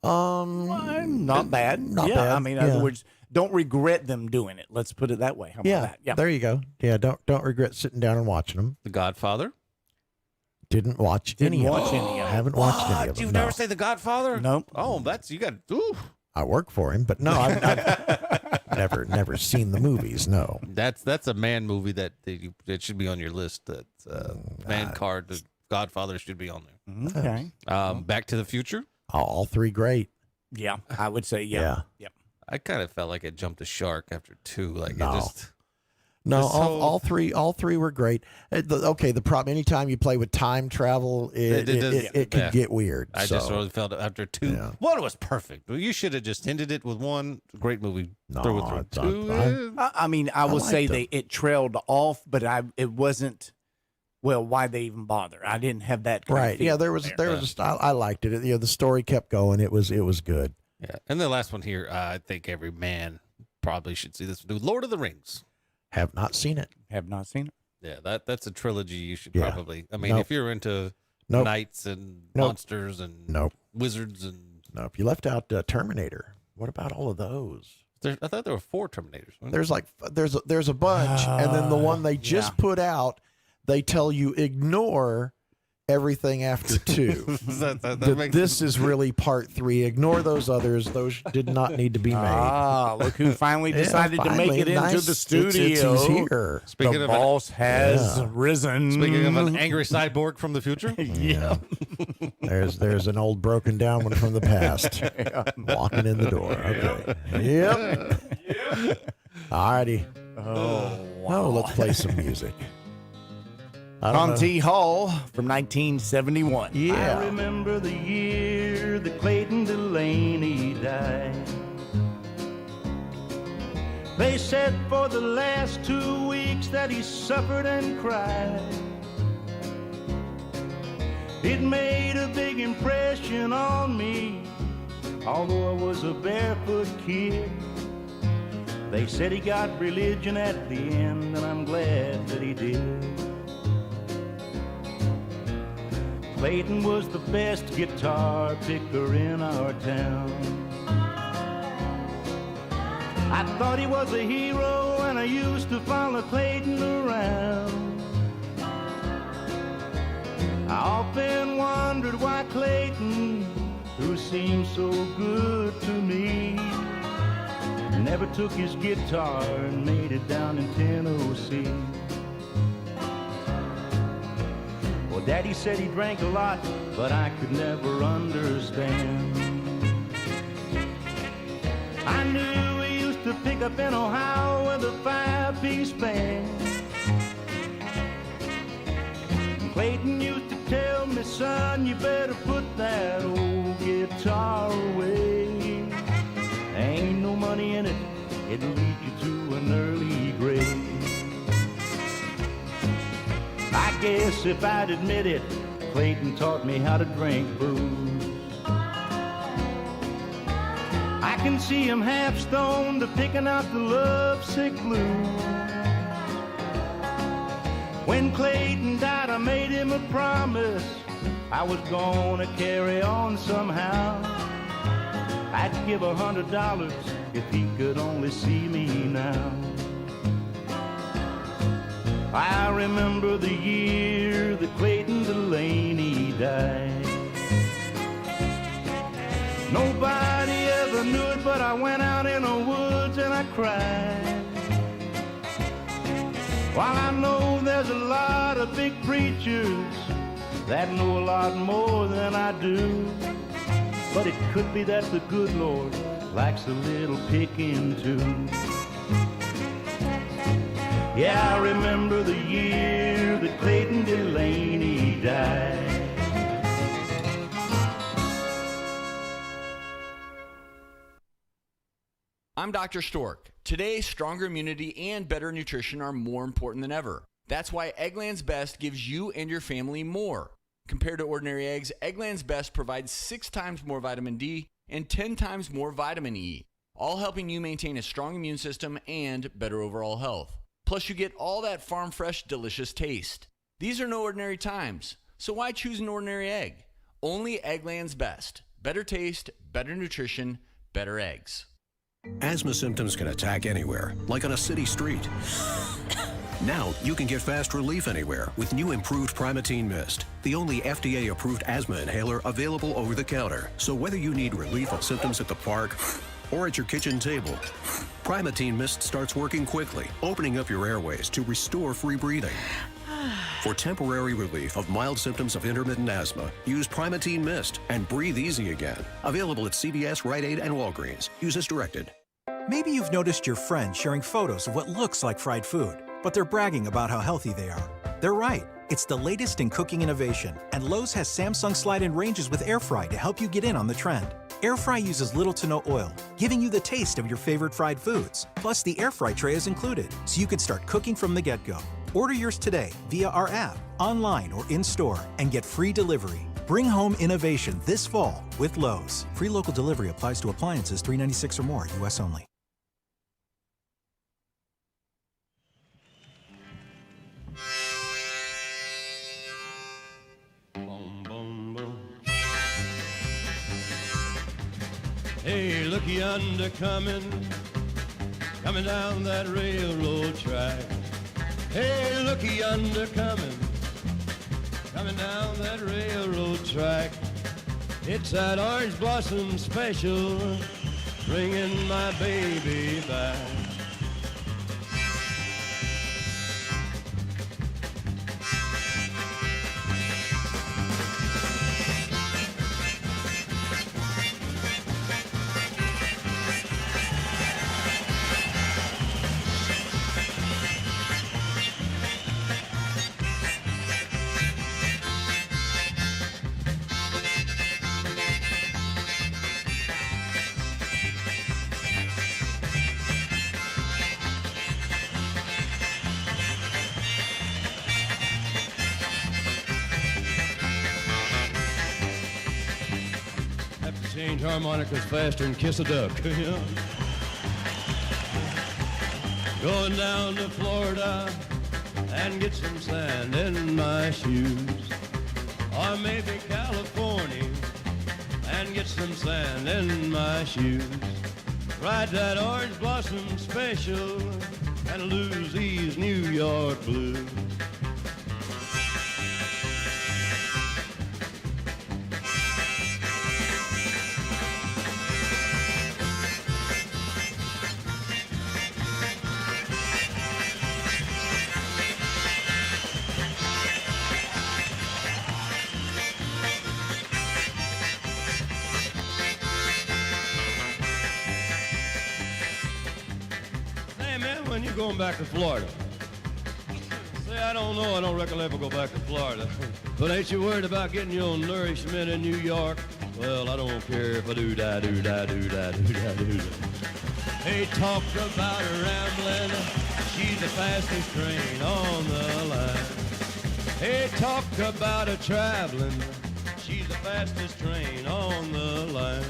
Not bad. Not yeah, bad. I mean, in other words, don't regret them doing it. Let's put it that way. How about that? Yeah. There you go. Yeah, don't regret sitting down and watching them. The Godfather. Didn't watch any of them. I haven't watched any of them. You've no. never seen The Godfather? Nope. Oh, you got. Ooh. I work for him, but no, I've never seen the movies. No. That's a man movie that should be on your list. That man card. The Godfather should be on there. Okay. Back to the Future. All 3 great. Yeah, I would say yeah. Yeah. I kind of felt like it jumped the shark after 2. Like No. it just. No, Just so- all three were great. The problem, anytime you play with time travel, it could get weird. I just really felt it after 2. Yeah. 1 was perfect. You should have just ended it with 1. Great movie. No, through and through. 2. I mean, I will liked say them. it trailed off, but it wasn't. Well, why they even bother? I didn't have that. Kind of Right. Yeah, feeling there was I liked it. The story kept going. It was good. Yeah. And the last one here, I think every man probably should see this. Do Lord of the Rings. Have not seen it. Have not seen it. Yeah, that's a trilogy you should Yeah. probably. I mean, Nope. if you're into Nope. knights and Nope. monsters and Nope. wizards and. No, if you left out Terminator, what about all of those? I thought there were 4 Terminators. weren't There's like there's a bunch, and then the one they just put out, they tell you ignore everything after 2. This is really part 3. Ignore those others. Those did not need to be made. Ah, look who finally Yeah, decided to finally. make it into Nice. the It's studio. he's here. Speaking the of boss has risen. Speaking of an angry cyborg from the future. Yeah. There's an old broken down one from the past walking in the door. Okay. Yep. Alrighty. Oh, let's play some music. I don't know. Conti Hall from 1971. I Yeah. remember the year that Clayton Delaney died. They said for the last 2 weeks that he suffered and cried. It made a big impression on me, although I was a barefoot kid. They said he got religion at the end, and I'm glad that he did. Clayton was the best guitar picker in our town. I thought he was a hero, and I used to follow Clayton around. I often wondered why Clayton, who seemed so good to me, never took his guitar and made it down in Tennessee. Well, Daddy said he drank a lot, but I could never understand. I knew he used to pick up in Ohio with a 5-piece band. Clayton used to tell me, son, you better put that old guitar away. There ain't no money in it, it'll lead you to an early grave. I guess if I'd admit it, Clayton taught me how to drink booze. I can see him half stoned to picking out the lovesick blues. When Clayton died, I made him a promise I was gonna carry on somehow. I'd give $100 if he could only see me now. I remember the year that Clayton Delaney died. Nobody ever knew it, but I went out in the woods and I cried. While I know there's a lot of big preachers that know a lot more than I do, but it could be that the good Lord likes a little picking too. Yeah, I remember the year that Clayton Delaney died. I'm Dr. Stork. Today, stronger immunity and better nutrition are more important than ever. That's why Eggland's Best gives you and your family more. Compared to ordinary eggs, Eggland's Best provides 6 times more vitamin D and 10 times more vitamin E, all helping you maintain a strong immune system and better overall health. Plus, you get all that farm-fresh, delicious taste. These are no ordinary times, so why choose an ordinary egg? Only Eggland's Best. Better taste, better nutrition, better eggs. Asthma symptoms can attack anywhere, like on a city street. Now, you can get fast relief anywhere with new improved Primatene Mist, the only FDA-approved asthma inhaler available over the counter. So whether you need relief of symptoms at the park or at your kitchen table, Primatene Mist starts working quickly, opening up your airways to restore free breathing. For temporary relief of mild symptoms of intermittent asthma, use Primatene Mist and breathe easy again. Available at CVS, Rite Aid, and Walgreens. Use as directed. Maybe you've noticed your friends sharing photos of what looks like fried food, but they're bragging about how healthy they are. They're right. It's the latest in cooking innovation, and Lowe's has Samsung slide-in ranges with air fry to help you get in on the trend. Air fry uses little to no oil, giving you the taste of your favorite fried foods. Plus, the air fry tray is included, so you can start cooking from the get-go. Order yours today via our app, online, or in-store, and get free delivery. Bring home innovation this fall with Lowe's. Free local delivery applies to appliances $396 or more, U.S. only. Hey, look yonder coming down that railroad track. Hey, look yonder coming down that railroad track. It's that orange blossom special, bringing my baby back. Change harmonicas faster and kiss a duck. Going down to Florida and get some sand in my shoes. Or maybe California and get some sand in my shoes. Ride that orange blossom special and lose these New York blues. going back to Florida? Say, I don't know. I don't recollect we'll go back to Florida. But ain't you worried about getting your nourishment in New York? Well, I don't care if I do-da, do-da, do-da, do-da, do-da. They talk about her rambling. She's the fastest train on the line. They talk about her traveling. She's the fastest train on the line.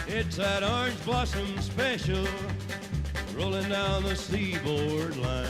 It's that orange blossom special rolling down the seaboard line.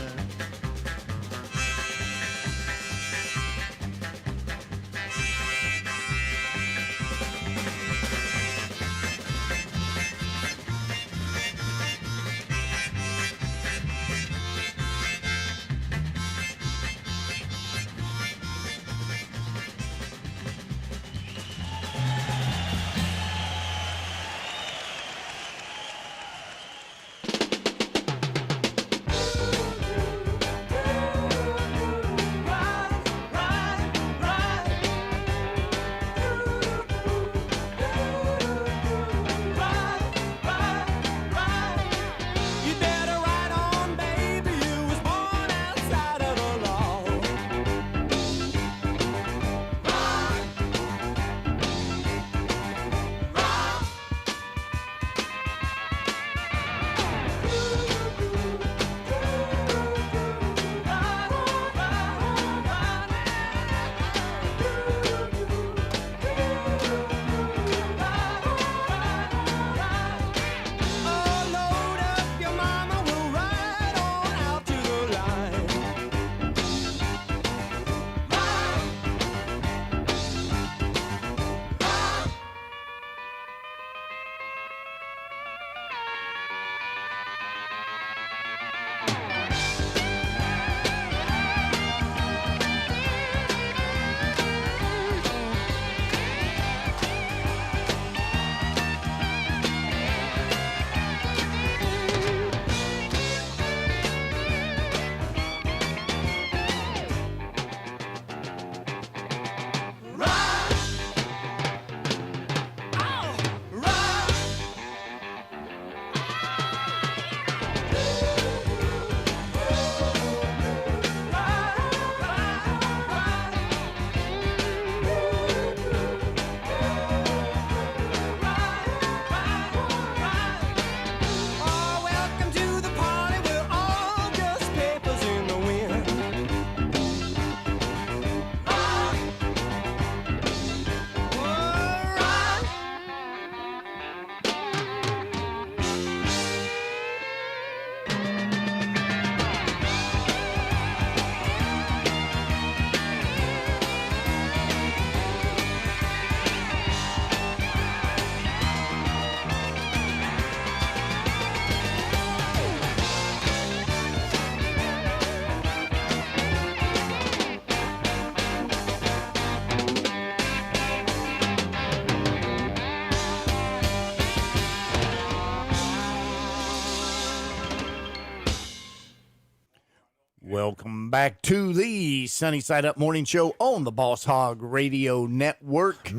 Welcome back to the Sunny Side Up Morning Show on the Boss Hog Radio Network.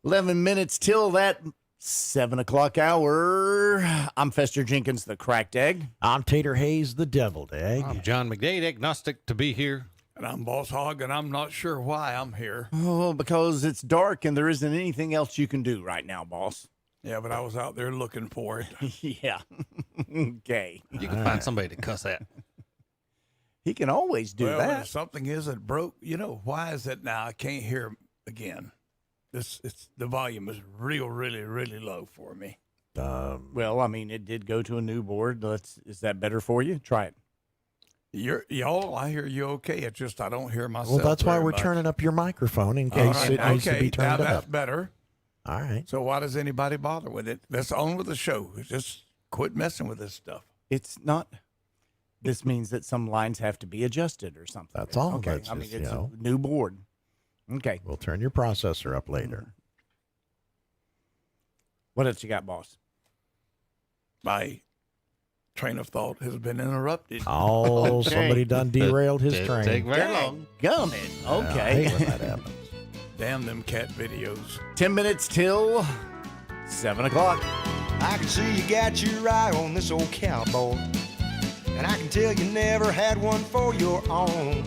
11 minutes till that 7 o'clock hour. I'm Fester Jenkins, the cracked egg. I'm Tater Hayes, the deviled egg. I'm John McDade, agnostic to be here. And I'm Boss Hog, and I'm not sure why I'm here. Oh, because it's dark and there isn't anything else you can do right now, boss. Yeah, but I was out there looking for it. Yeah. Okay. You can find somebody to cuss at. He can always do Well, that. if something isn't broke, why is it now I can't hear again? The volume is really, really low for me. Well, I mean, it did go to a new board. Is that better for you? Try it. Y'all, I hear you okay. It's just I don't hear myself. Well, that's why very we're much. turning up your microphone in case it needs to be now turned that's up. better. All right. So why does anybody bother with it? That's on with the show. Just quit messing with this stuff. It's not. This means that some lines have to be adjusted or something. That's all. Okay. That's I mean, just, it's a new board. Okay. We'll turn your processor up later. What else you got, boss? My train of thought has been interrupted. Oh, somebody done derailed his train. Take very long. Gummit. I Okay. hate when that happens. Damn them cat videos. 10 minutes till 7 o'clock. I can see you got your eye on this old cowboy. And I can tell you never had one for your own.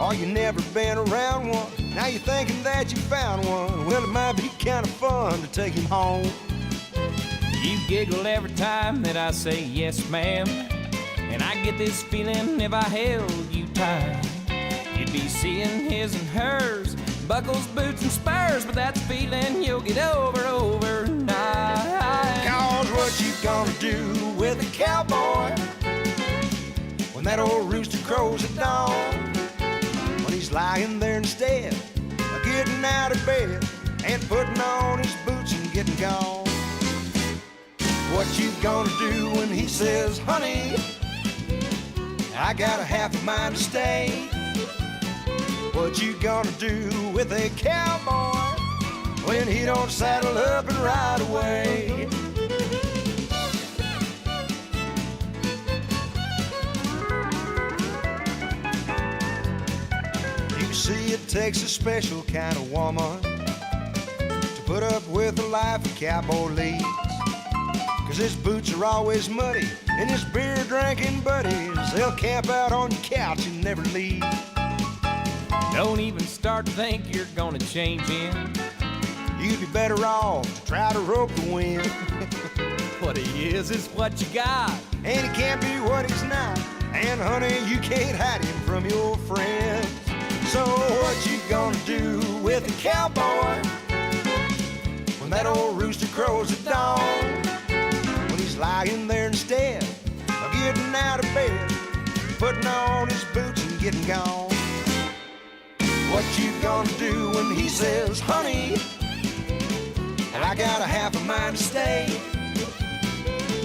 Or you never been around one. Now you're thinking that you found one. Well, it might be kind of fun to take him home. You giggle every time that I say yes, ma'am. And I get this feeling if I held you tight, you'd be seeing his and hers, buckles, boots, and spurs. But that's a feeling you'll get over overnight. Cause what you gonna do with a cowboy when that old rooster crows at dawn? When he's lying there instead of getting out of bed and putting on his boots and getting gone. What you gonna do when he says, honey, I got a half a mind to stay? What you gonna do with a cowboy when he don't saddle up and ride away? You see, it takes a special kind of woman to put up with the life a cowboy leads. 'Cause his boots are always muddy, and his beer-drinking buddies, they'll camp out on your couch and never leave. Don't even start to think you're gonna change him. You'd be better off to try to rope the wind. What he is what you got. And he can't be what he's not. And honey, you can't hide him from your friends. So what you gonna do with a cowboy when that old rooster crows at dawn? Lying there instead of getting out of bed, putting on his boots and getting gone. What you gonna do when he says, honey, I got a half a mind to stay?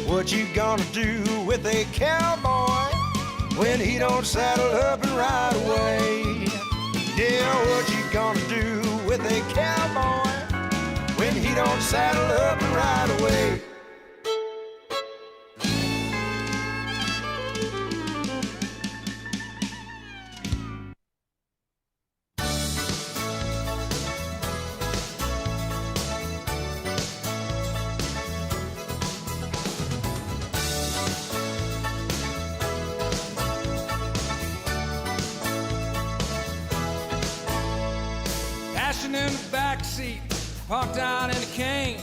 What you gonna do with a cowboy when he don't saddle up and ride away? Yeah, what you gonna do with a cowboy when he don't saddle up and ride away? In the backseat, parked out in a cane.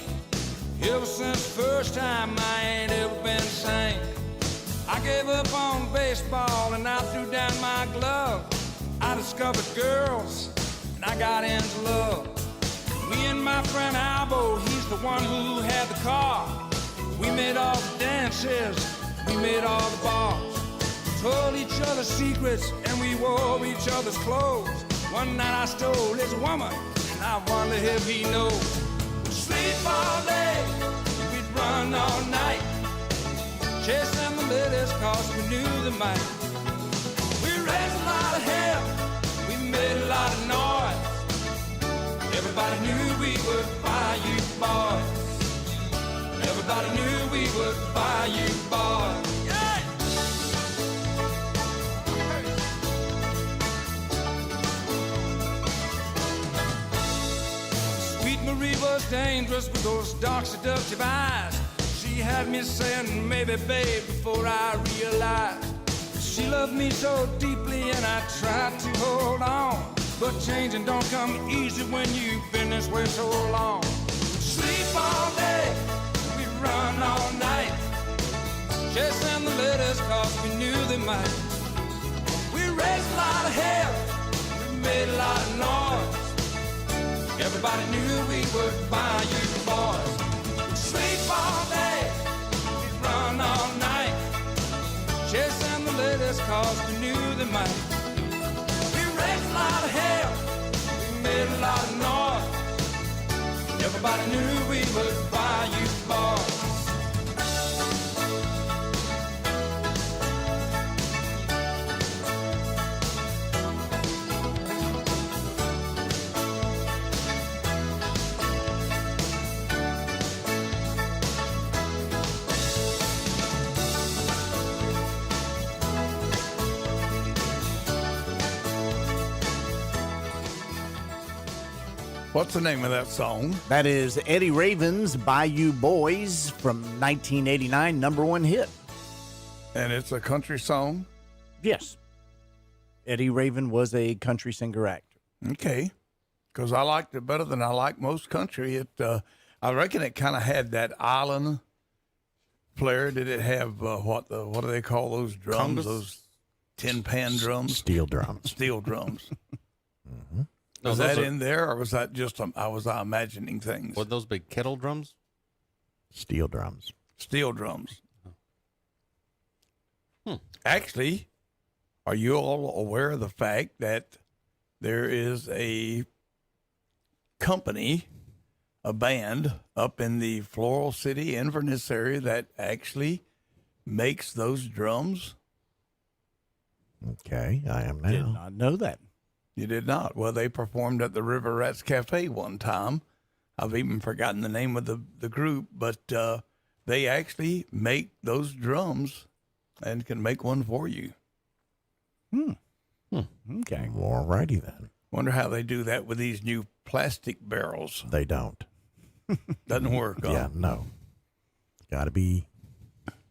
Ever since the first time, I ain't ever been the same. I gave up on baseball and I threw down my glove. I discovered girls and I got into love. Me and my friend Albo, he's the one who had the car. We made all the dances, we made all the bars. Told each other secrets and we wore each other's clothes. One night I stole his woman, and I wonder if he knows. We'd sleep all day, we'd run all night, chasing the ladies cause we knew they might. We raised a lot of hell, we made a lot of noise. Everybody knew we would buy you boys. Everybody knew we would buy you boys. Marie was dangerous with those dark, seductive eyes. She had me saying, maybe, babe, before I realized. She loved me so deeply and I tried to hold on. But changing don't come easy when you've been this way so long. Sleep all day, we run all night, chasing the ladies cause we knew they might. We raised a lot of hell, we made a lot of noise. Everybody knew we would buy you boys. We'd sleep all day, we'd run all night, chasing the ladies cause we knew they might. We raised a lot of hell, we made a lot of noise. Everybody knew we would buy you boys. What's the name of that song? That is Eddie Raven's Bayou Boys from 1989, #1 hit. And it's a country song? Yes. Eddie Raven was a country singer-actor. Okay. Because I liked it better than I like most country. I reckon it kind of had that island flair. Did it have, what do they call those drums? Congas? Those tin pan drums? Steel drums. Steel drums. Mm-hmm. Was that in there, or was that just, was I imagining things? What, those big kettle drums? Steel drums. Steel drums. Actually, are you all aware of the fact that there is a company, a band up in the Floral City, Inverness area that actually makes those drums? Okay, I am now. Did not know that. You did not? Well, they performed at the River Rats Cafe one time. I've even forgotten the name of the group, but they actually make those drums and can make one for you. Okay. All righty then. Wonder how they do that with these new plastic barrels. They don't. Doesn't work. Yeah, no. Got to be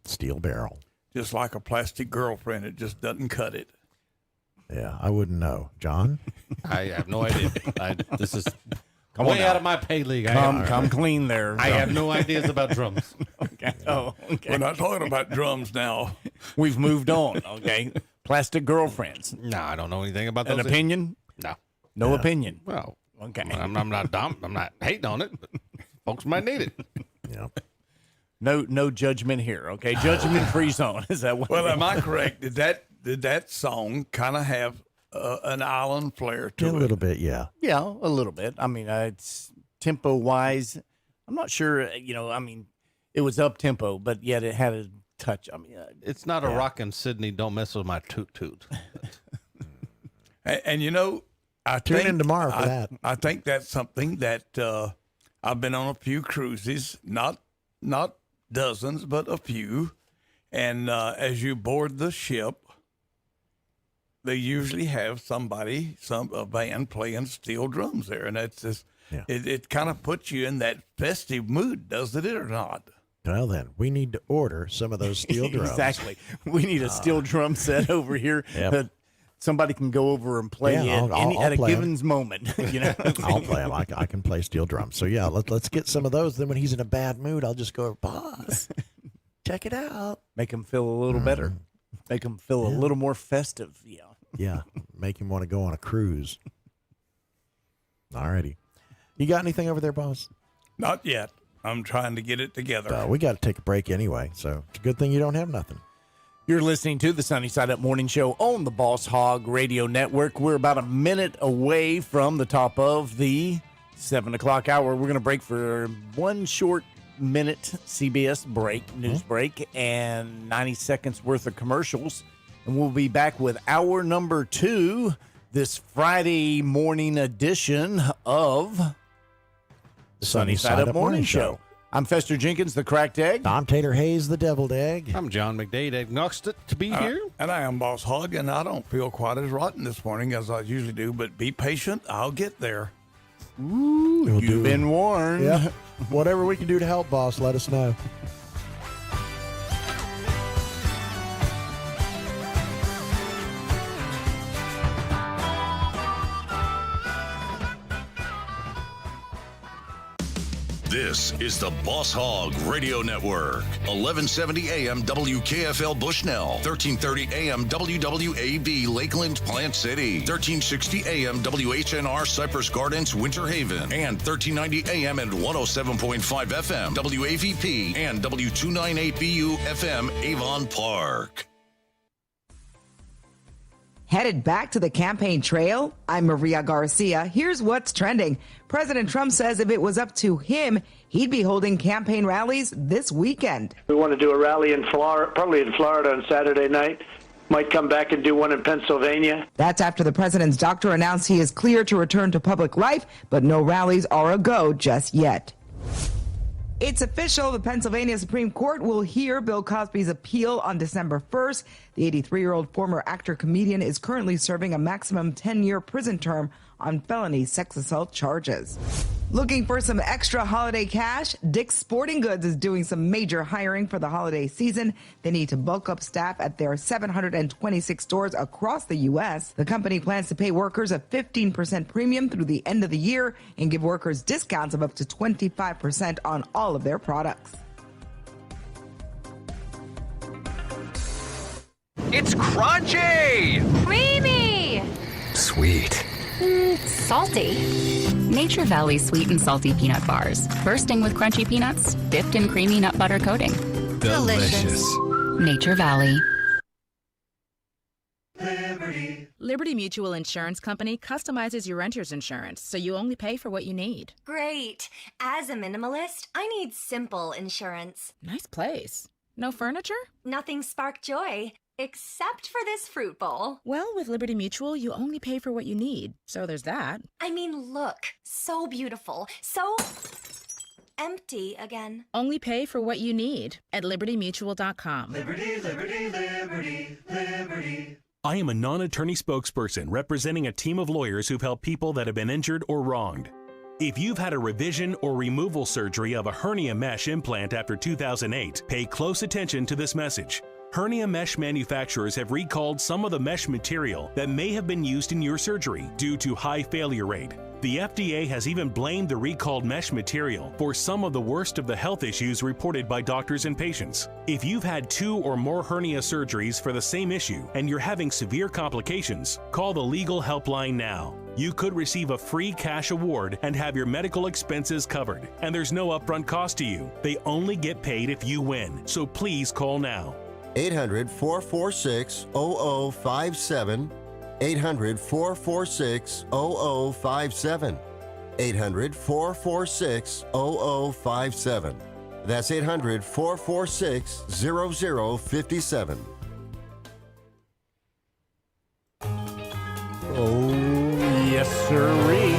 steel barrel. Just like a plastic girlfriend, it just doesn't cut it. Yeah, I wouldn't know. John? I have no idea. This is Come way on out now. of my pay league. Come clean there. I have no ideas about drums. Okay. Oh, okay. We're not talking about drums now. We've moved on. Okay. Plastic girlfriends. No, I don't know anything about An those. opinion? No. No opinion. Well, Okay. I'm not dumb. I'm not hating on it. But folks might need it. Yep. No judgment here. Okay. Judgment free zone. Is that what? Well, am I correct? Did that song kind of have an island flair to it? A little bit, yeah. Yeah, a little bit. I mean, it's tempo wise. I'm not sure. I mean, it was up tempo, but yet it had a touch. I mean, It's not a rockin' Sydney. Don't mess with my toot toot. And I Tune think, in tomorrow for that. I think that's something that I've been on a few cruises, not dozens, but a few. And as you board the ship, they usually have a band playing steel drums there, and that's just it kind of puts you in that festive mood, doesn't it, or not? Well, then, we need to order some of those steel drums. Exactly. We need a steel drum set over here that somebody can go over and play at a play given moment. I'll play them. I can play steel drums. So, yeah, let's get some of those. Then when he's in a bad mood, I'll just go, boss, check it out. Make him feel a little better. Make him feel a little more festive. Yeah. Yeah, make him want to go on a cruise. All righty. You got anything over there, boss? Not yet. I'm trying to get it together. We got to take a break anyway, so it's a good thing you don't have nothing. You're listening to the Sunny Side Up Morning Show on the Boss Hog Radio Network. We're about a minute away from the top of the 7 o'clock hour. We're going to break for one short minute CBS break, news break, and 90 seconds worth of commercials. And we'll be back with hour number 2, this Friday morning edition of the Sunny Side Up Morning Show. I'm Fester Jenkins, the cracked egg. I'm Tater Hayes, the deviled egg. I'm John McDade, agnostic to be here. And I am Boss Hog, and I don't feel quite as rotten this morning as I usually do, but be patient. I'll get there. Ooh, you've been warned. Yeah. Whatever we can do to help, boss, let us know. This is the Boss Hog Radio Network. 1170 AM WKFL Bushnell. 1330 AM WWAB Lakeland Plant City. 1360 AM WHNR Cypress Gardens Winter Haven. And 1390 AM and 107.5 FM WAVP and W298BU FM Avon Park. Headed back to the campaign trail? I'm Maria Garcia. Here's what's trending. President Trump says if it was up to him, he'd be holding campaign rallies this weekend. We want to do a rally in Florida, probably in Florida on Saturday night. Might come back and do one in Pennsylvania. That's after the president's doctor announced he is clear to return to public life, but no rallies are a go just yet. It's official. The Pennsylvania Supreme Court will hear Bill Cosby's appeal on December 1st. The 83-year-old former actor-comedian is currently serving a maximum 10-year prison term on felony sex assault charges. Looking for some extra holiday cash? Dick's Sporting Goods is doing some major hiring for the holiday season. They need to bulk up staff at their 726 stores across the U.S. The company plans to pay workers a 15% premium through the end of the year and give workers discounts of up to 25% on all of their products. It's crunchy! Creamy! Sweet. Salty. Nature Valley sweet and salty peanut bars, bursting with crunchy peanuts, dipped in creamy nut butter coating. Delicious. Nature Valley. Liberty Mutual Insurance Company customizes your renter's insurance, so you only pay for what you need. Great. As a minimalist, I need simple insurance. Nice place. No furniture? Nothing spark joy, except for this fruit bowl. Well, with Liberty Mutual, you only pay for what you need, so there's that. I mean, look. So beautiful. So empty again. Only pay for what you need at libertymutual.com. Liberty, liberty, liberty, liberty. I am a non-attorney spokesperson representing a team of lawyers who've helped people that have been injured or wronged. If you've had a revision or removal surgery of a hernia mesh implant after 2008, pay close attention to this message. Hernia mesh manufacturers have recalled some of the mesh material that may have been used in your surgery due to high failure rate. The FDA has even blamed the recalled mesh material for some of the worst of the health issues reported by doctors and patients. If you've had 2 or more hernia surgeries for the same issue and you're having severe complications, call the legal helpline now. You could receive a free cash award and have your medical expenses covered. And there's no upfront cost to you. They only get paid if you win. So please call now. 800-446-0057. 800-446-0057. 800-446-0057. That's 800-446-0057. Oh, yes, sirree.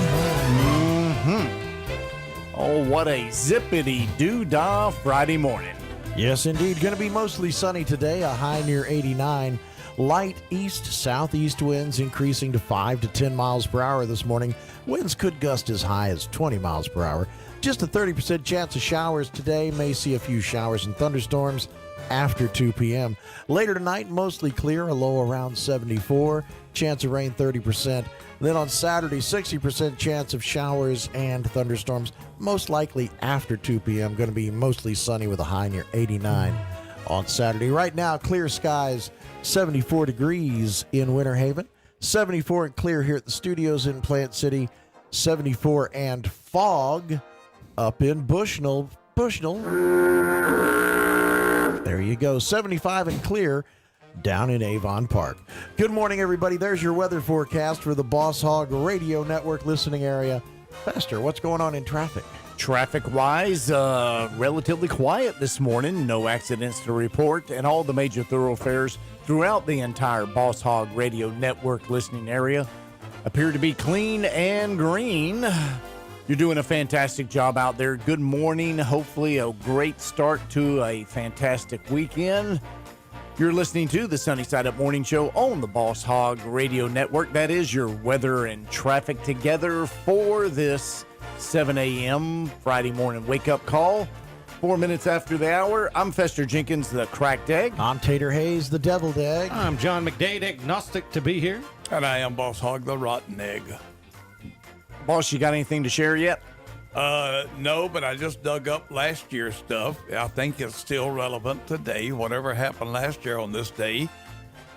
Oh, what a zippity-doo-dah Friday morning. Yes, indeed. Going to be mostly sunny today, a high near 89. Light east-southeast winds increasing to 5 to 10 miles per hour this morning. Winds could gust as high as 20 miles per hour. Just a 30% chance of showers today. May see a few showers and thunderstorms after 2 p.m. Later tonight, mostly clear, a low around 74. Chance of rain 30%. Then on Saturday, 60% chance of showers and thunderstorms, most likely after 2 p.m. Going to be mostly sunny with a high near 89 on Saturday. Right now, clear skies, 74 degrees in Winter Haven, 74 and clear here at the studios in Plant City, 74 and fog up in Bushnell. There you go, 75 and clear down in Avon Park. Good morning, everybody. There's your weather forecast for the Boss Hog Radio Network listening area. Fester, what's going on in traffic? Traffic-wise, relatively quiet this morning. No accidents to report, and all the major thoroughfares throughout the entire Boss Hog Radio Network listening area appear to be clean and green. You're doing a fantastic job out there. Good morning. Hopefully a great start to a fantastic weekend. You're listening to the Sunny Side Up Morning Show on the Boss Hog Radio Network. That is your weather and traffic together for this 7 a.m. Friday morning wake-up call. 4 minutes after the hour, I'm Fester Jenkins, the cracked egg. I'm Tater Hayes, the deviled egg. I'm John McDade, agnostic to be here. And I am Boss Hog, the rotten egg. Boss, you got anything to share yet? No, but I just dug up last year's stuff. I think it's still relevant today. Whatever happened last year on this day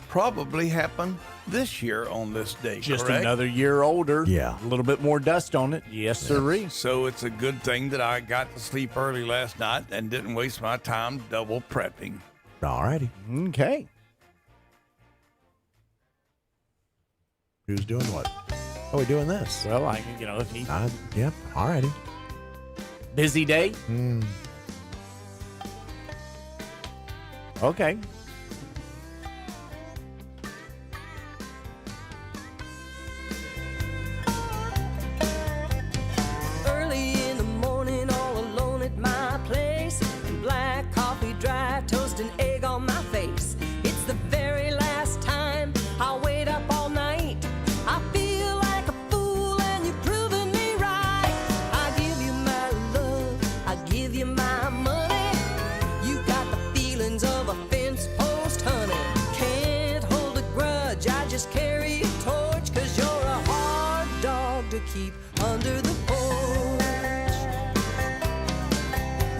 probably happened this year on this day, Just correct? another year older. Yeah. A little bit more dust on it. Yes, sirree. So it's a good thing that I got to sleep early last night and didn't waste my time double prepping. All righty. Okay. Who's doing what? Oh, we doing this? Well, if he... Yep. All righty. Busy day? Okay. Early in the morning, all alone at my place. Black coffee, dry toast, and egg on my face. It's the very last time I'll wait up all night. I feel like a fool, and you've proven me right. I give dog to keep under the porch.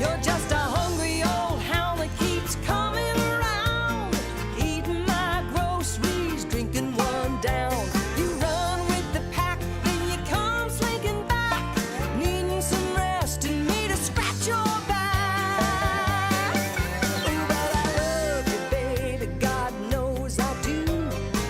You're just a hungry old hound that keeps coming around, eating my groceries, drinking one down. You run with the pack, then you come slinking back, needing some rest and me to scratch your back. Ooh, but I love you, baby, God knows I do.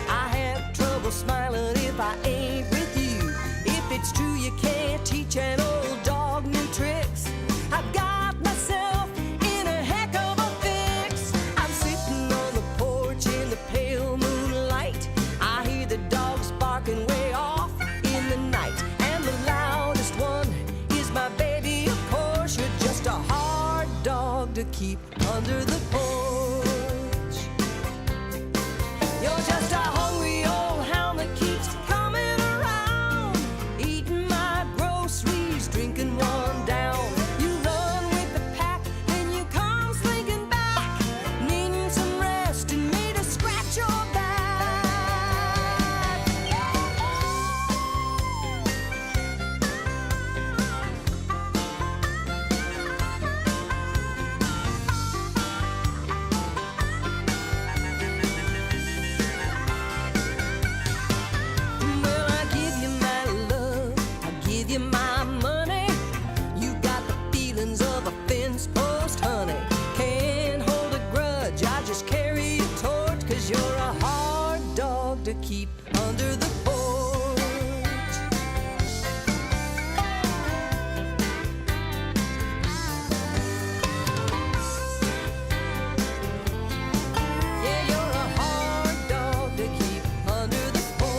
I have trouble smiling if I ain't with you. If it's true you can't teach an old dog new tricks, I've got myself in a heck of a fix. I'm sitting on the porch in the pale moonlight. I hear the dogs barking way off in the night, and the loudest one is my baby, of course. You're just a hard dog to keep under the porch. You're just a hungry old hound that keeps coming around, eating my groceries, drinking one down. You run with the pack, then you come slinking back, needing some rest and me to scratch your back. Well, I give you my love, I give you my money. You got the feelings of a fence post, honey. Can't hold a grudge, I just carry a torch, 'cause you're a hard dog to keep under the porch. Yeah, you're a hard dog to keep under the porch.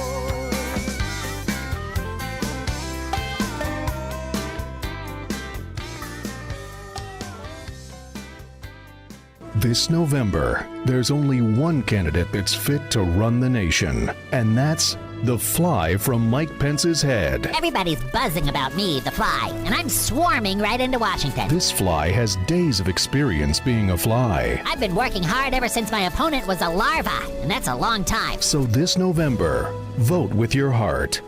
This November, there's only one candidate that's fit to run the nation, and that's the fly from Mike Pence's head. Everybody's buzzing about me, the fly, and I'm swarming right into Washington. This fly has days of experience being a fly. I've been working hard ever since my opponent was a larva, and that's a long time. So this November, vote with your heart.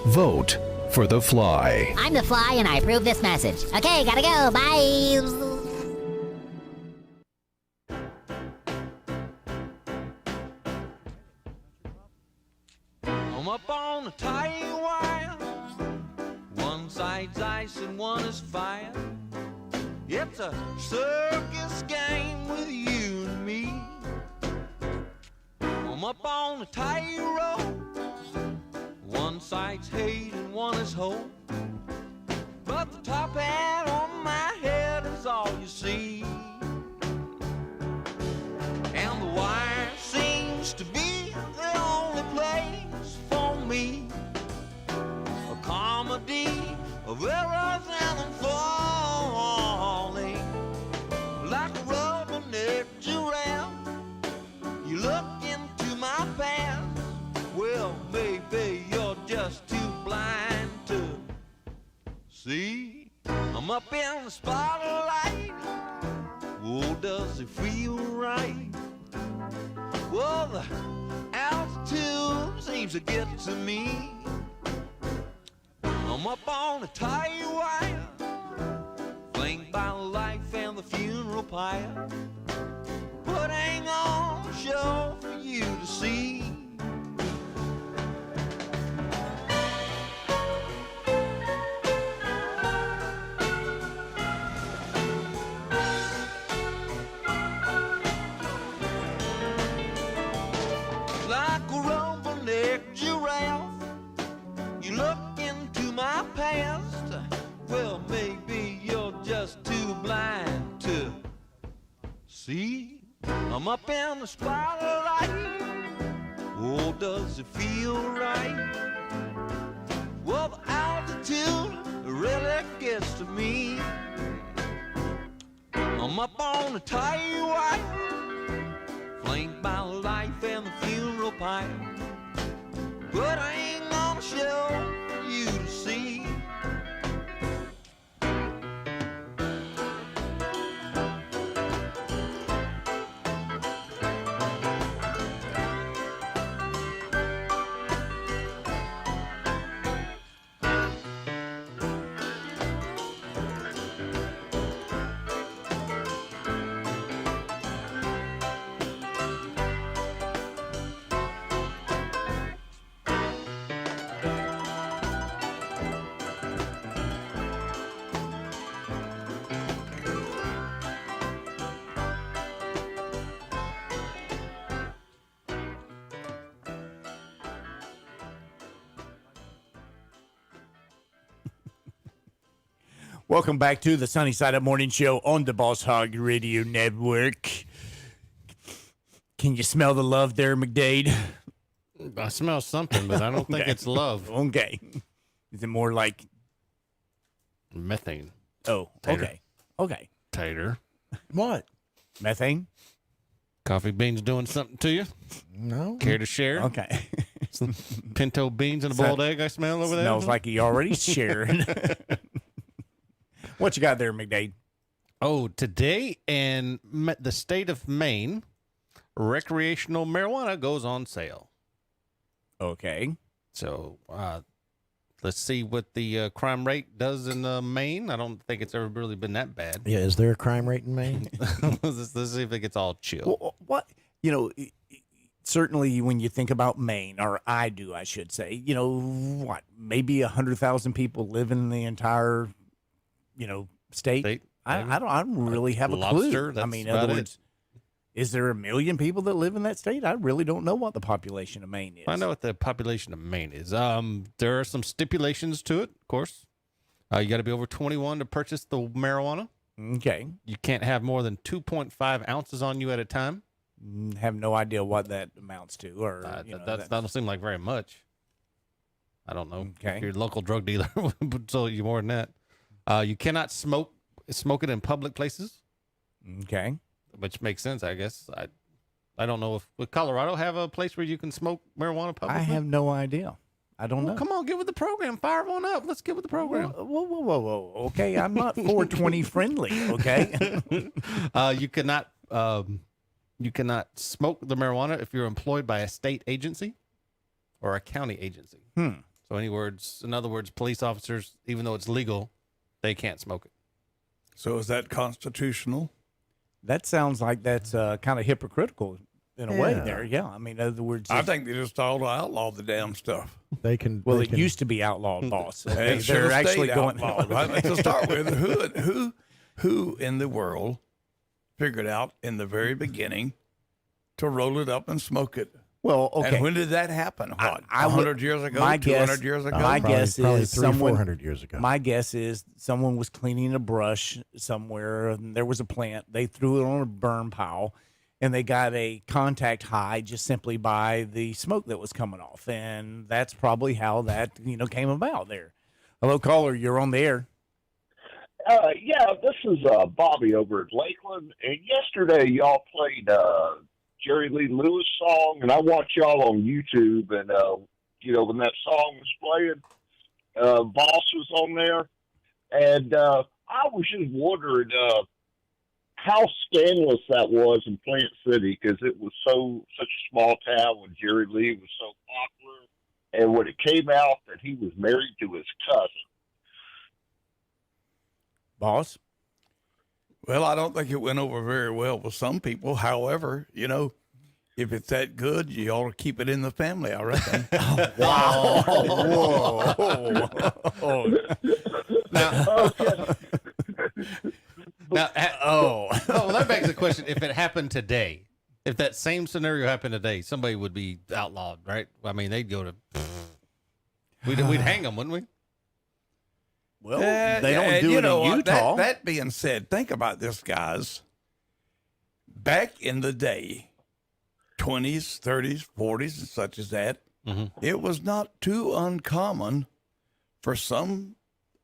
Vote for the fly. I'm the fly, and I approve this message. Okay, gotta go. Bye. I'm up on a tight wire. One side's ice and one is fire. It's a circus game with you and me. I'm up on a tight rope. One side's hate and one is hope. But the top hat on my head is all you see. And the wire seems to be the only place for me. A comedy of errors and falling. Like a rubber-necked giraffe, you look into my past. Well, maybe you're just too blind to see. I'm up in the spotlight. Oh, does it feel right? Well, the altitude seems to get to me. I'm up on a tight wire, flanked by life and the funeral pyre, putting on a show for you to see. Like a rubber-necked giraffe, you look into my past. Well, maybe you're just too blind to see. I'm up in the spotlight. Oh, does it feel right? Well, the altitude really gets to me. I'm up on a tight wire, flanked by life and the funeral pyre, putting on a show for you to see. Welcome back to the Sunny Side Up Morning Show on the Boss Hog Radio Network. Can you smell the love there, McDade? I smell something, but I don't think it's love. Okay. Is it more like methane? Oh, Tater. okay. Okay. Tater. What? Methane? Coffee beans doing something to you? No. Care to share? Okay. Some pinto beans and a So- boiled egg I smell over there? Smells like he already shared. What you got there, McDade? Oh, today in the state of Maine, recreational marijuana goes on sale. Okay. So let's see what the crime rate does in Maine. I don't think it's ever really been that bad. Yeah, is there a crime rate in Maine? let's see if it gets all chill. Well, what? Certainly when you think about Maine, or I do, I should say, what? Maybe 100,000 people live in the entire, state. I don't really have a Lobster, clue. I that's mean, in about other it. words, is there 1 million people that live in that state? I really don't know what the population of Maine is. I know what the population of Maine is. There are some stipulations to it, of course. You got to be over 21 to purchase the marijuana. Okay. You can't have more than 2.5 ounces on you at a time. Have no idea what that amounts to, or that doesn't seem like very much. I don't know. Okay. If your local drug dealer would sell you more than that. You cannot smoke it in public places. Okay. Which makes sense, I guess. I don't know if would Colorado have a place where you can smoke marijuana publicly? I have no idea. I don't know. Come on, get with the program. Fire one up. Let's get with the program. Whoa. Okay, I'm not 420 friendly. Okay. You cannot smoke the marijuana if you're employed by a state agency or a county agency. So, in other words, police officers, even though it's legal, they can't smoke it. So is that constitutional? That sounds like that's kind of hypocritical in a way Yeah. there. Yeah. I mean, in other words, I think they just ought to outlaw the damn stuff. They can. well, they it can- used to be outlawed, boss. It Okay, should they're have actually stayed going. outlawed, right? To start with, who in the world figured out in the very beginning to roll it up and smoke it? Well, okay. And when did that happen? What, I would- 100 years ago? my 200 guess- years ago? My guess probably is 400 years ago. My guess is someone was cleaning a brush somewhere, and there was a plant. They threw it on a burn pile, and they got a contact high just simply by the smoke that was coming off, and that's probably how that came about. There. Hello, caller. You're on the air. Yeah, this is Bobby over at Lakeland. And yesterday, y'all played Jerry Lee Lewis song, and I watched y'all on YouTube. And when that song was playing, Boss was on there, and I was just wondering how scandalous that was in Plant City, because it was such a small town when Jerry Lee was so popular, and when it came out that he was married to his cousin. Boss? Well, I don't think it went over very well with some people. However, if it's that good, you ought to keep it in the family, I reckon. Wow. Whoa. Now, that begs the question: if it happened today, if that same scenario happened today, somebody would be outlawed, right? I mean, they'd go to. We'd hang them, wouldn't we? Well, they don't do it in Utah. That being said, think about this, guys. Back in the day, 20s, 30s, 40s, and such as that, it was not too uncommon for some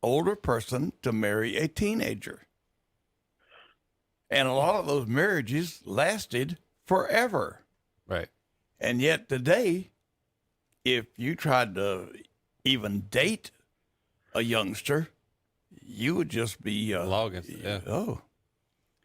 older person to marry a teenager. And a lot of those marriages lasted forever. Right. And yet today, if you tried to even date a youngster, you would just be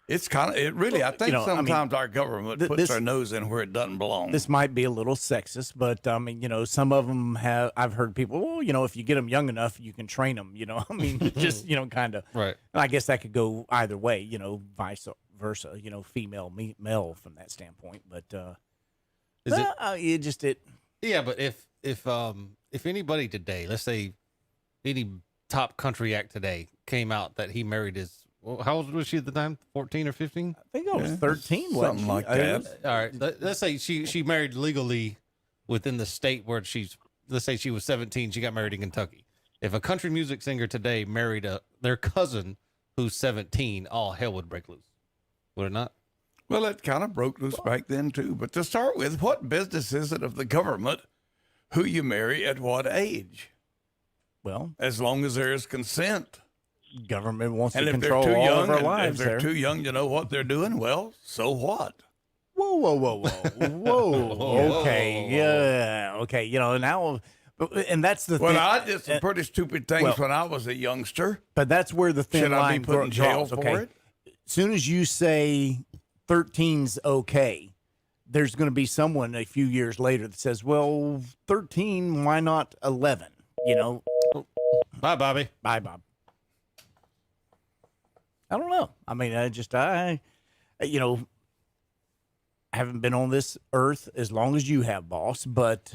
it's kind of it really. I think sometimes our government puts their nose in where it doesn't belong. This might be a little sexist, but I mean, some of them have. I've heard people, well, if you get them young enough, you can train them. I mean, just kind of. Right. And I guess that could go either way. Vice versa. Female, male from that standpoint. But Yeah, but if anybody today, let's say any top country act today came out that he married his, how old was she at the time? 14 or 15? I think I was 13. Something like that. All right. Let's say she married legally within the state where let's say she was 17. She got married in Kentucky. if a country music singer today married their cousin who's 17, all hell would break loose. Would it not? Well, it kind of broke loose back then, too. But to start with, what business is it of the government who you marry at what age? Well, as long as there is consent. Government wants and to if control they're too all young, of our and lives. If they're there. too young to know what they're doing, well, so what? Whoa, whoa, whoa, whoa, whoa. Okay, yeah, okay. You know, now, and that's the thing. Well, I did some pretty stupid things when I was a youngster. But that's where the thin Should I line be put in jail draws, for okay? it? As soon as you say 13's okay, there's going to be someone a few years later that says, well, 13, why not 11? You know? Bye, Bobby. Bye, Bob. I don't know. I mean, I haven't been on this earth as long as you have, boss, but,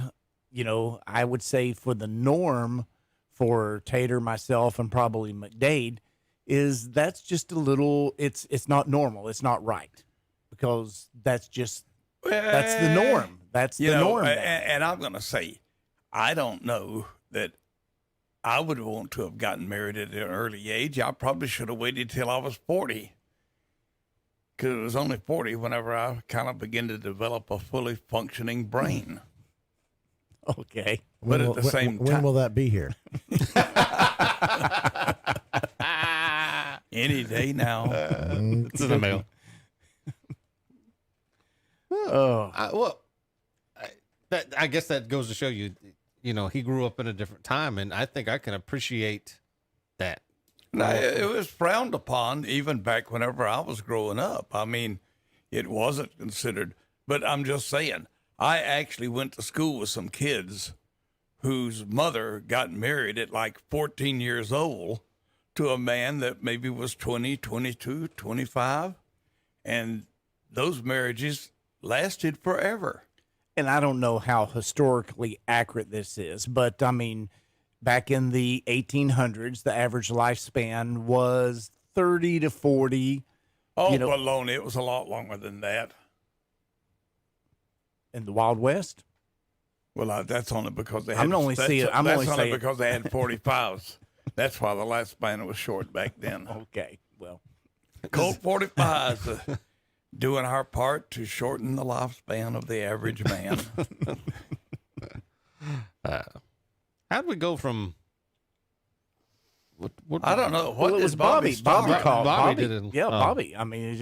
you know, I would say for the norm for Tater, myself, and probably McDade is that's just a little, it's not normal. It's not right because that's just, that's the norm. That's the norm. And I'm going to say, I don't know that I would want to have gotten married at an early age. I probably should have waited till I was 40. Because it was only 40 whenever I kind of began to develop a fully functioning brain. Okay. But at the same time. When will that be here? Any day now. It's in the mail. I guess that goes to show you, you know, he grew up in a different time, and I think I can appreciate that. Now, it was frowned upon even back whenever I was growing up. I mean, it wasn't considered. But I'm just saying, I actually went to school with some kids whose mother got married at like 14 years old to a man that maybe was 20, 22, 25. And those marriages lasted forever. And I don't know how historically accurate this is, but I mean, back in the 1800s, the average lifespan was 30 to 40. Oh, baloney. It was a lot longer than that. In the Wild West? Well, that's only because they had. I'm only because they had 45s. That's why the lifespan was short back then. Okay, well, Colt 45s, doing our part to shorten the lifespan of the average man. How'd we go from? What I don't know. Well, it was Bobby. Bobby called. Bobby did it. Yeah, Bobby. I mean,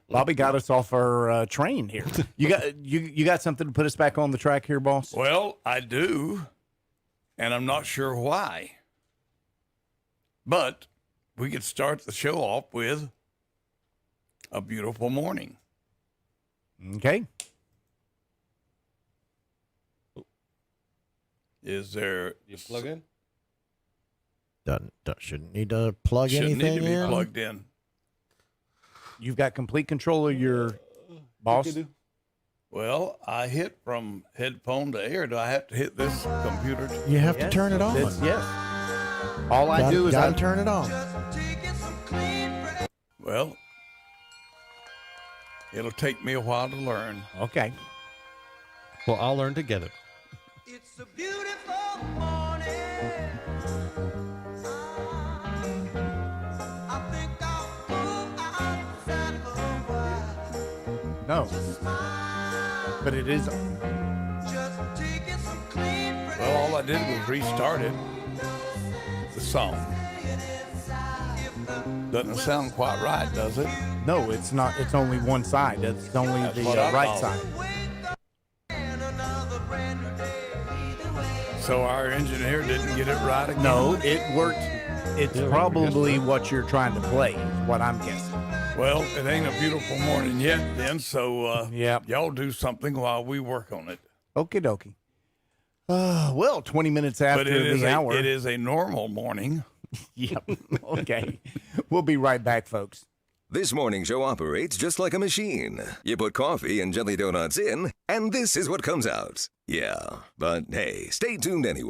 Bobby got us off our train here. You got something to put us back on the track here, boss? Well, I do, and I'm not sure why. But we could start the show off with A Beautiful Morning. Okay. Is there... You plug in? Shouldn't need to plug Shouldn't anything need to be in. plugged in. You've got complete control of your boss? Well, I hit from headphone to air. Do I have to hit this computer? You have to turn it on. Yes. All I do is I turn it on. Well, it'll take me a while to learn. Okay. Well, I'll learn together. It's a beautiful morning. I think I'll go outside for a while. No. But it is. Just taking some clean Well, all I did was restart it. The song. Doesn't sound quite right, does it? No, it's not. It's only one side. It's only That's the what I right call it. side. So our engineer didn't get it right again? No, it worked. It's probably what you're trying to play, is what I'm guessing. Well, it ain't a beautiful morning yet then, so yeah, y'all do something while we work on it. Okie dokie. Well, 20 minutes after the hour. It is a normal morning. Yep. Okay. We'll be right back, folks. This morning show operates just like a machine. You put coffee and jelly donuts in, and this is what comes out. Yeah, but hey, stay tuned anyway.